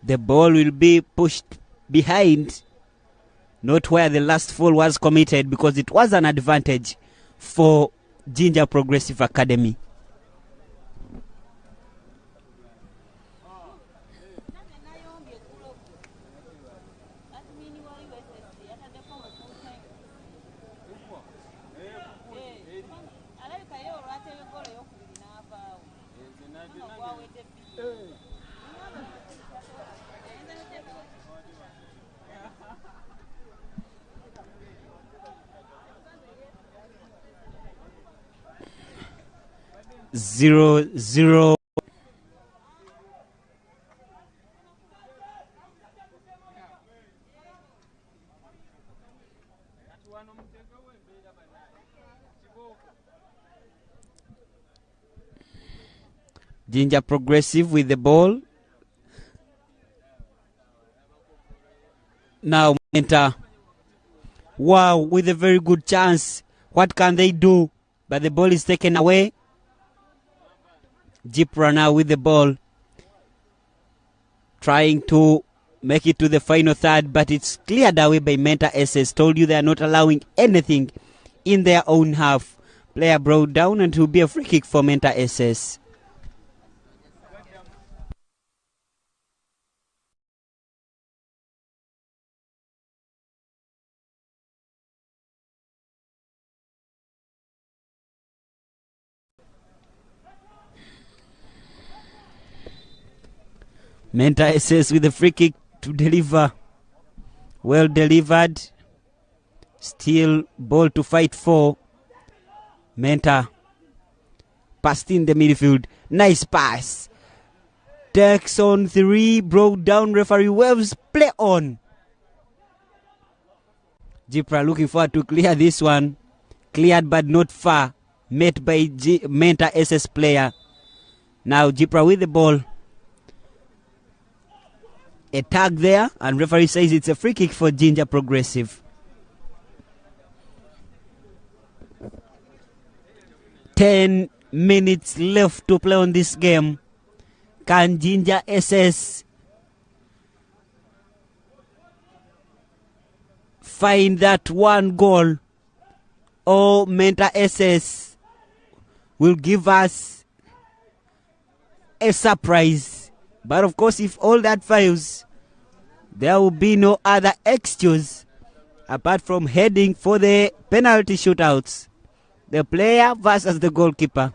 The ball will be pushed behind, not where the last foul was committed, because it was an advantage for JINJA Progressive Academy. Zero. JINJA Progressive with the ball. Now Menta. Wow, with a very good chance. What can they do? but the ball is taken away. Jipra now with the ball, trying to make it to the final third, but it's cleared away by Mentor SS. Told you they are not allowing anything in their own half. Player brought down, and it will be a free kick for Mentor SS. Mentor SS with a free kick to deliver. Well delivered. Still ball to fight for. Mentor passed in the midfield. Nice pass. Takes on 3. Brought down. Referee waves. Play on. Jipra looking forward to clear this one. Cleared but not far. Met by Mentor SS player. Now Jipra with the ball. A tag there, and referee says it's a free kick for JINJA Progressive. 10 minutes left to play on this game. Can JINJA SS find that one goal, or Mentor SS will give us a surprise? But of course, if all that fails, there will be no other excuse apart from heading for the penalty shootouts. The player versus the goalkeeper.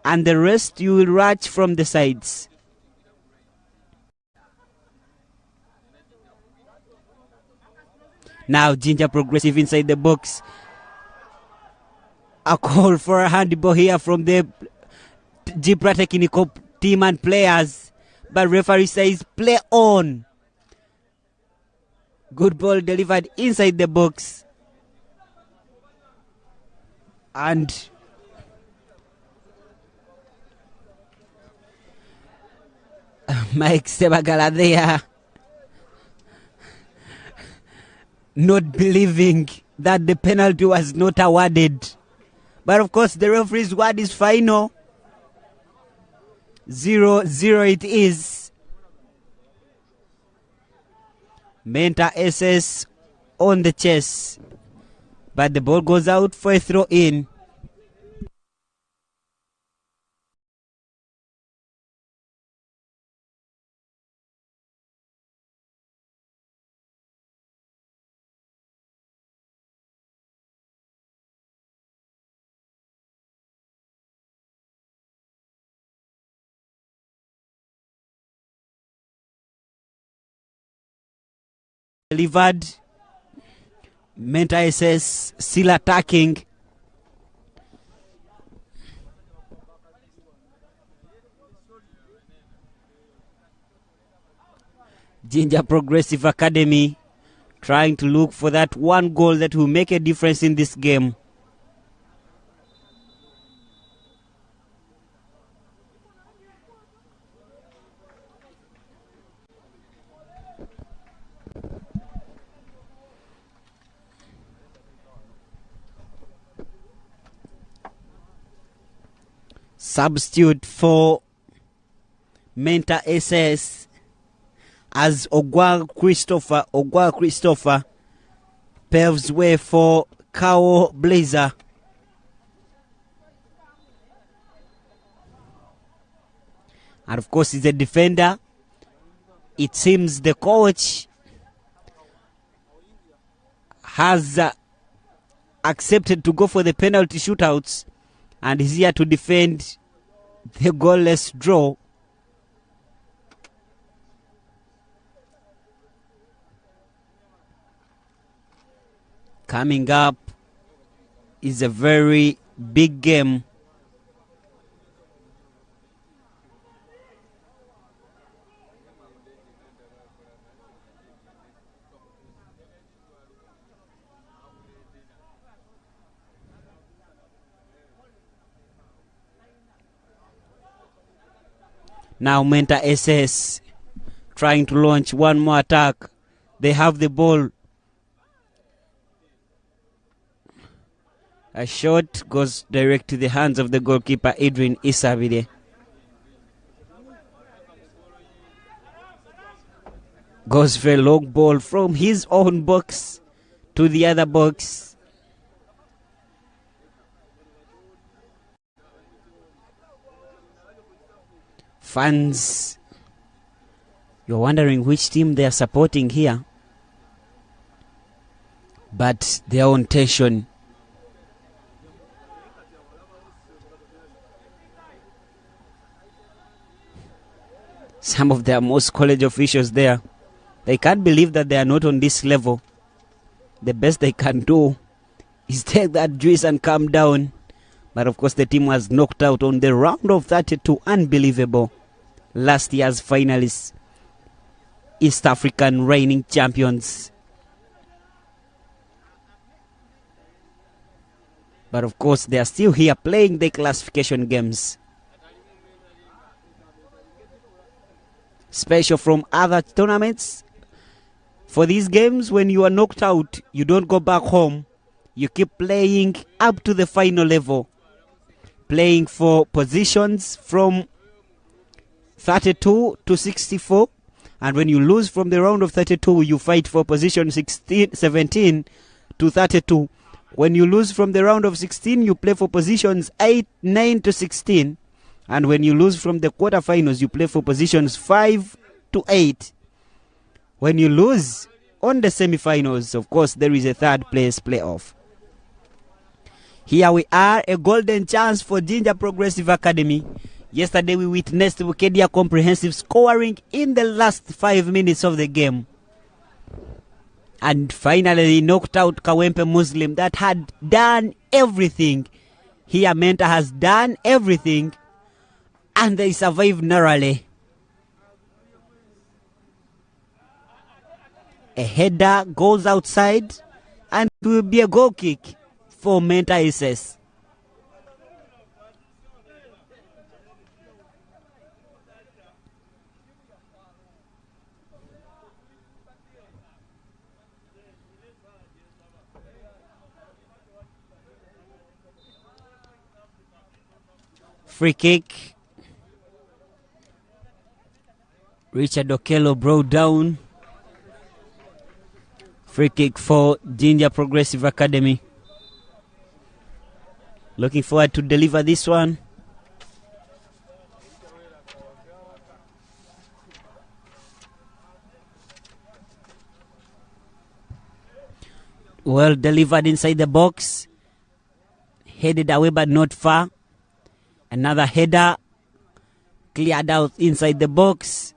And the rest you will rush from the sides. Now JINJA Progressive inside the box. A call for a handball here from the Jipra technical team and players, but referee says play on. Good ball delivered inside the box, and Mike Sebagala there not believing that the penalty was not awarded, but of course the referee's word is final. 0-0 it is. Mentor SS on the chase, but the ball goes out for a throw in. Delivered. Mentor SS still attacking. JINJA Progressive Academy trying to look for that one goal that will make a difference in this game. Substitute for Mentor SS as Ogwa Christopher paves way for Kao Blazer. And of course he's a defender. It seems the coach has accepted to go for the penalty shootouts and is here to defend the goalless draw. Coming up is a very big game. Now Mentor SS trying to launch one more attack. They have the ball. A shot goes direct to the hands of the goalkeeper, Adrian Isabide. Goes for a long ball from his own box to the other box. Fans, you're wondering which team they are supporting here. But they are on tension. Some of their most college officials there, they can't believe that they are not on this level. The best they can do is take that juice and calm down. But of course the team was knocked out on the round of 32. Unbelievable. Last year's finalists, East African reigning champions. But of course they are still here playing the classification games. Special from other tournaments. For these games, when you are knocked out, you don't go back home. You keep playing up to the final level. Playing for positions from 32 to 64. And when you lose from the round of 32, you fight for position 17 to 32. When you lose from the round of 16, you play for positions 8, 9 to 16. And when you lose from the quarterfinals, you play for positions 5 to 8. When you lose on the semifinals, of course, there is a third place playoff. Here we are, a golden chance for JINJA Progressive Academy. Yesterday we witnessed Bukedia comprehensive scoring in the last 5 minutes of the game. And finally knocked out Kawempe Muslim that had done everything. Here Menta has done everything. And they survived narrowly. A header goes outside and it will be a goal kick for Menta SS. Free kick. Richard Okello brought down. Free kick for JINJA Progressive Academy. Looking forward to deliver this one. Well delivered inside the box. Headed away but not far. Another header cleared out inside the box.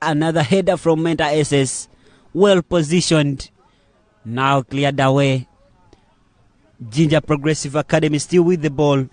Another header from Menta SS. Well positioned. Now cleared away. JINJA Progressive Academy still with the ball.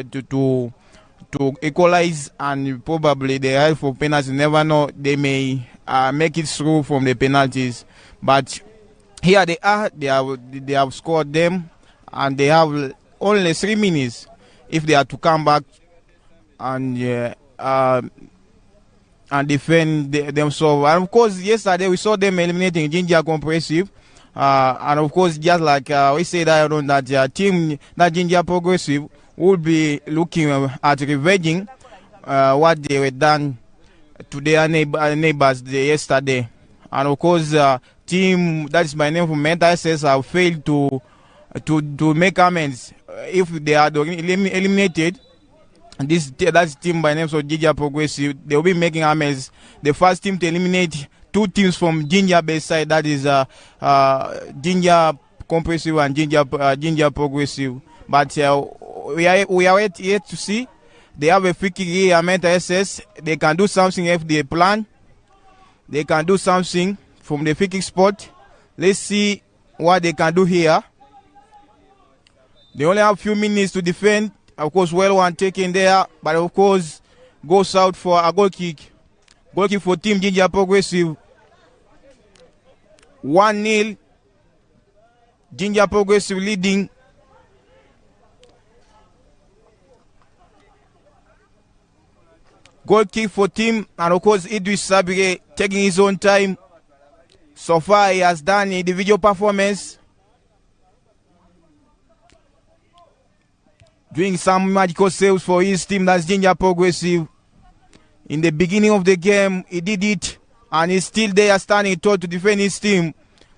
to equalize, and probably they have for penalties. Never know, they may make it through from the penalties. But here they are. They have scored them, and they have only 3 minutes if they are to come back and defend themselves. And of course, yesterday we saw them eliminating JINJA Comprehensive. And of course, just like we said, that team, that JINJA Progressive, will be looking at revenging what they were done to their neighbors yesterday. And of course, team that is by name from Mental SS have failed to make amends. If they are eliminated, that's team by name of JINJA Progressive, they will be making amends. The first team to eliminate 2 teams from JINJA base side, that is JINJA Comprehensive and JINJA Progressive. But we are yet to see. They have a free kick here, Mental SS. They can do something if they plan. They can do something from the free kick spot. Let's see what they can do here. They only have a few minutes to defend. Of course, well one taken there, but of course, goes out for a goal kick. Goal kick for team JINJA Progressive. 1-0. JINJA Progressive leading. Goal kick for team, and of course, Idris Sabire taking his own time. So far, he has done individual performance, doing some magical saves for his team, that's JINJA Progressive. In the beginning of the game, he did it, and he's still there standing tall to defend his team.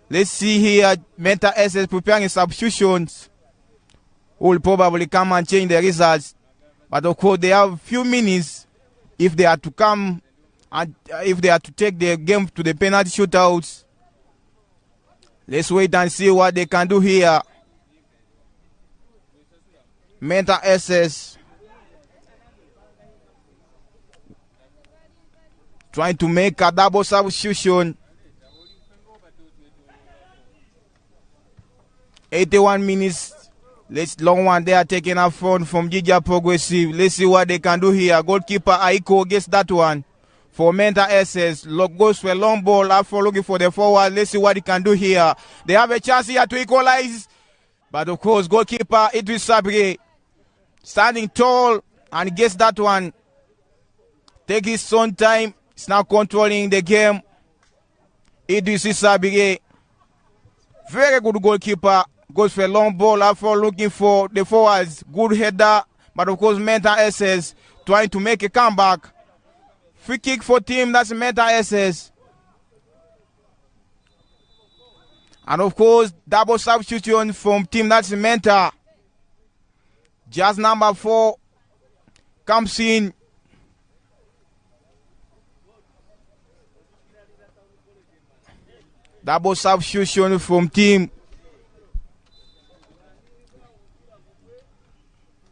Let's see here, Mental SS preparing substitutions, who will probably come and change the results. But of course, they have a few minutes if they are to come and if they are to take the game to the penalty shootouts. Let's wait and see what they can do here. Mental SS trying to make a double substitution. 81 minutes. Let's long one. They are taking a front from JINJA Progressive. Let's see what they can do here. Goalkeeper Aiko gets that one for Mental SS. Goes for a long ball after looking for the forward. Let's see what he can do here. They have a chance here to equalize. But of course, goalkeeper Idris Sabri standing tall and gets that one. Take his own time. He's now controlling the game. Idris Sabri, very good goalkeeper. Goes for a long ball after looking for the forwards. Good header. But of course, Mental SS trying to make a comeback. Free kick for team, that's Mental SS. And of course, double substitution from team, that's Mental. Just number 4 comes in. Double substitution from team.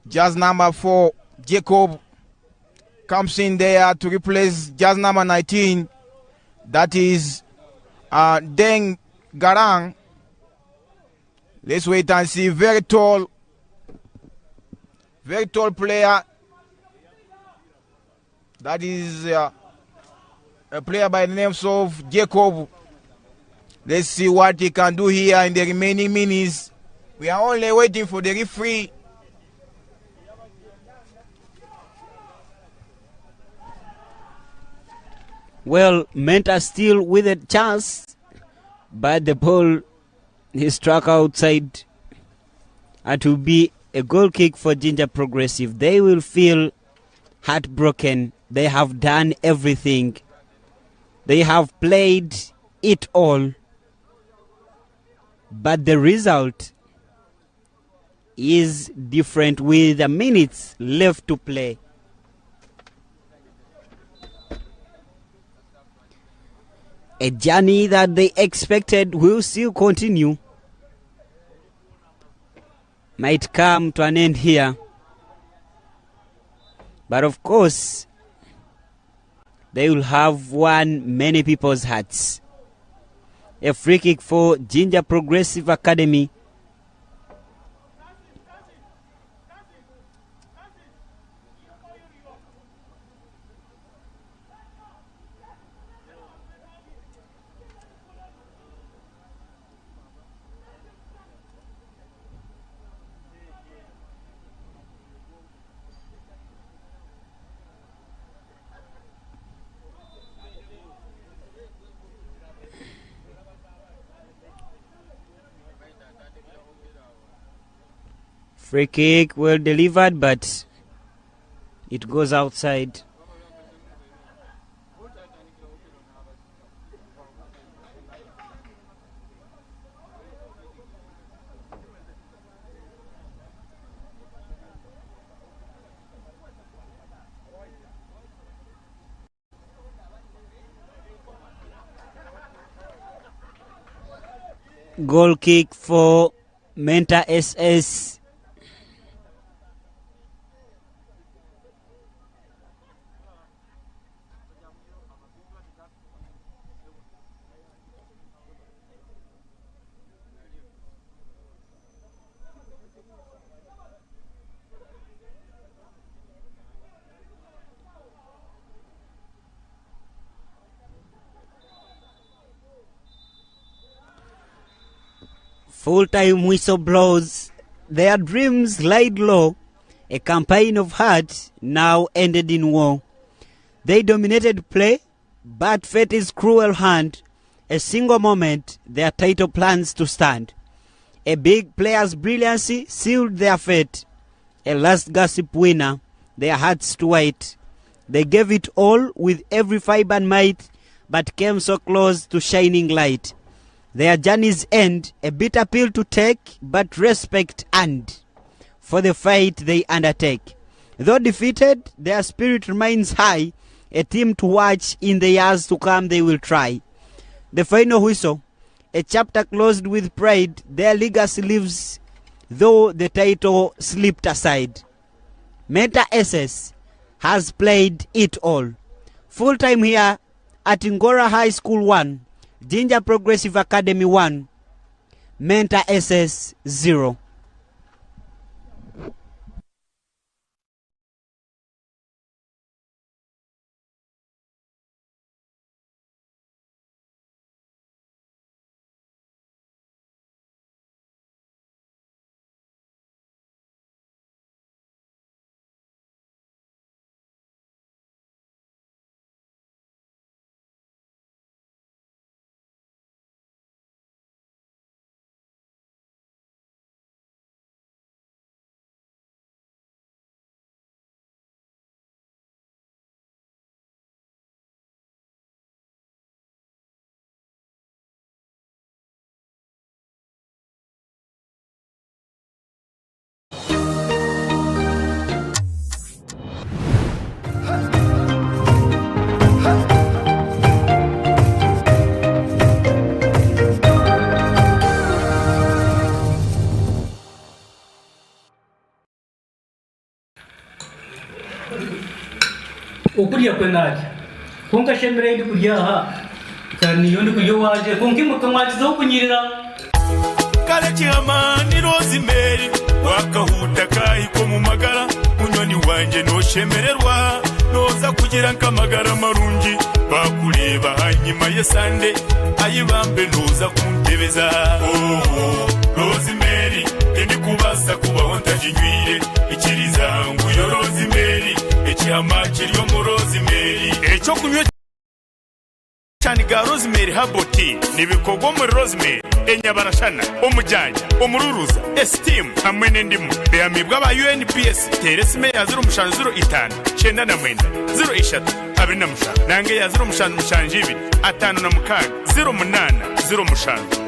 Just number 4, Jacob, comes in there to replace just number 19. That is Deng Garang. Let's wait and see. Very tall player. That is a player by the name of Jacob. Let's see what he can do here in the remaining minutes. We are only waiting for the referee.
Well, Menta still with a chance, but the ball is struck outside. It will be a goal kick for JINJA Progressive. They will feel heartbroken. They have done everything. They have played it all. But the result is different with the minutes left to play. A journey that they expected will still continue. Might come to an end here. But of course, they will have won many people's hearts. A free kick for JINJA Progressive Academy. Free kick well delivered, but it goes outside. Goal kick for Menta SS. Full-time whistle blows. Their dreams laid low. A campaign of hurt now ended in war. They dominated play, but fate's cruel hand. A single moment, their title plans to stand. A big player's brilliancy sealed their fate. A last gasp winner, their hearts to wait. They gave it all with every fiber and might, but came so close to shining light. Their journey's end, a bitter pill to take, but respect earned for the fight they undertake. Though defeated, their spirit remains high, a team to watch in the years to come they will try. The final whistle, a chapter closed with pride, their legacy lives, though the title slipped aside. Menta SS has played it all. Full time here at Ngora High School 1. JINJA Progressive Academy 1, Menta SS 0.
Okulya kwenaki konka shemere ndi kulya ha kani yondi kulyo waje konki mukamati zo kunyirira
kale chama ni Rosemary wakahuta kai ko mu magara munyoni wanje no shemererwa noza kugira nkamagara marungi bakureba hanyuma yesande ayibambe noza kuntebeza Rosemary ndi kubasa kuba ontajinywire ikiriza nguyo Rosemary ekyama kiryo mu Rosemary ekyo kunywa cyane ga Rosemary haboti nibikogwa muri Rosemary enyabarashana omujanye omururuza esteem hamwe n'endimu beyamibwa ba UNPS teresime ya 0 chenda na mwenda 03 abina musha nange ya 0 mushanjibi 5 na mukaga 08 0 mushanji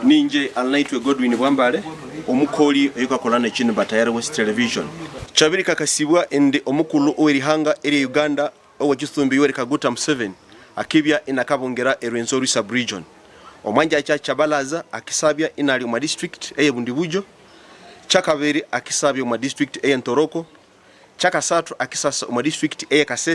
ninje anaitwe Godwin Bwambale omukoli eyukakolana JINJA Tayari West Television chabiri kakasibwa ende omukulu owerihanga eri Uganda owakisumbi yori Kaguta M7 akibya inakabongera Rwenzori sub-region omwanja cha Chabalaza akisabya inali mu district eyebundibujo chakabiri akisabya mu district eyentoroko chakasatu akisasa mu district eyekase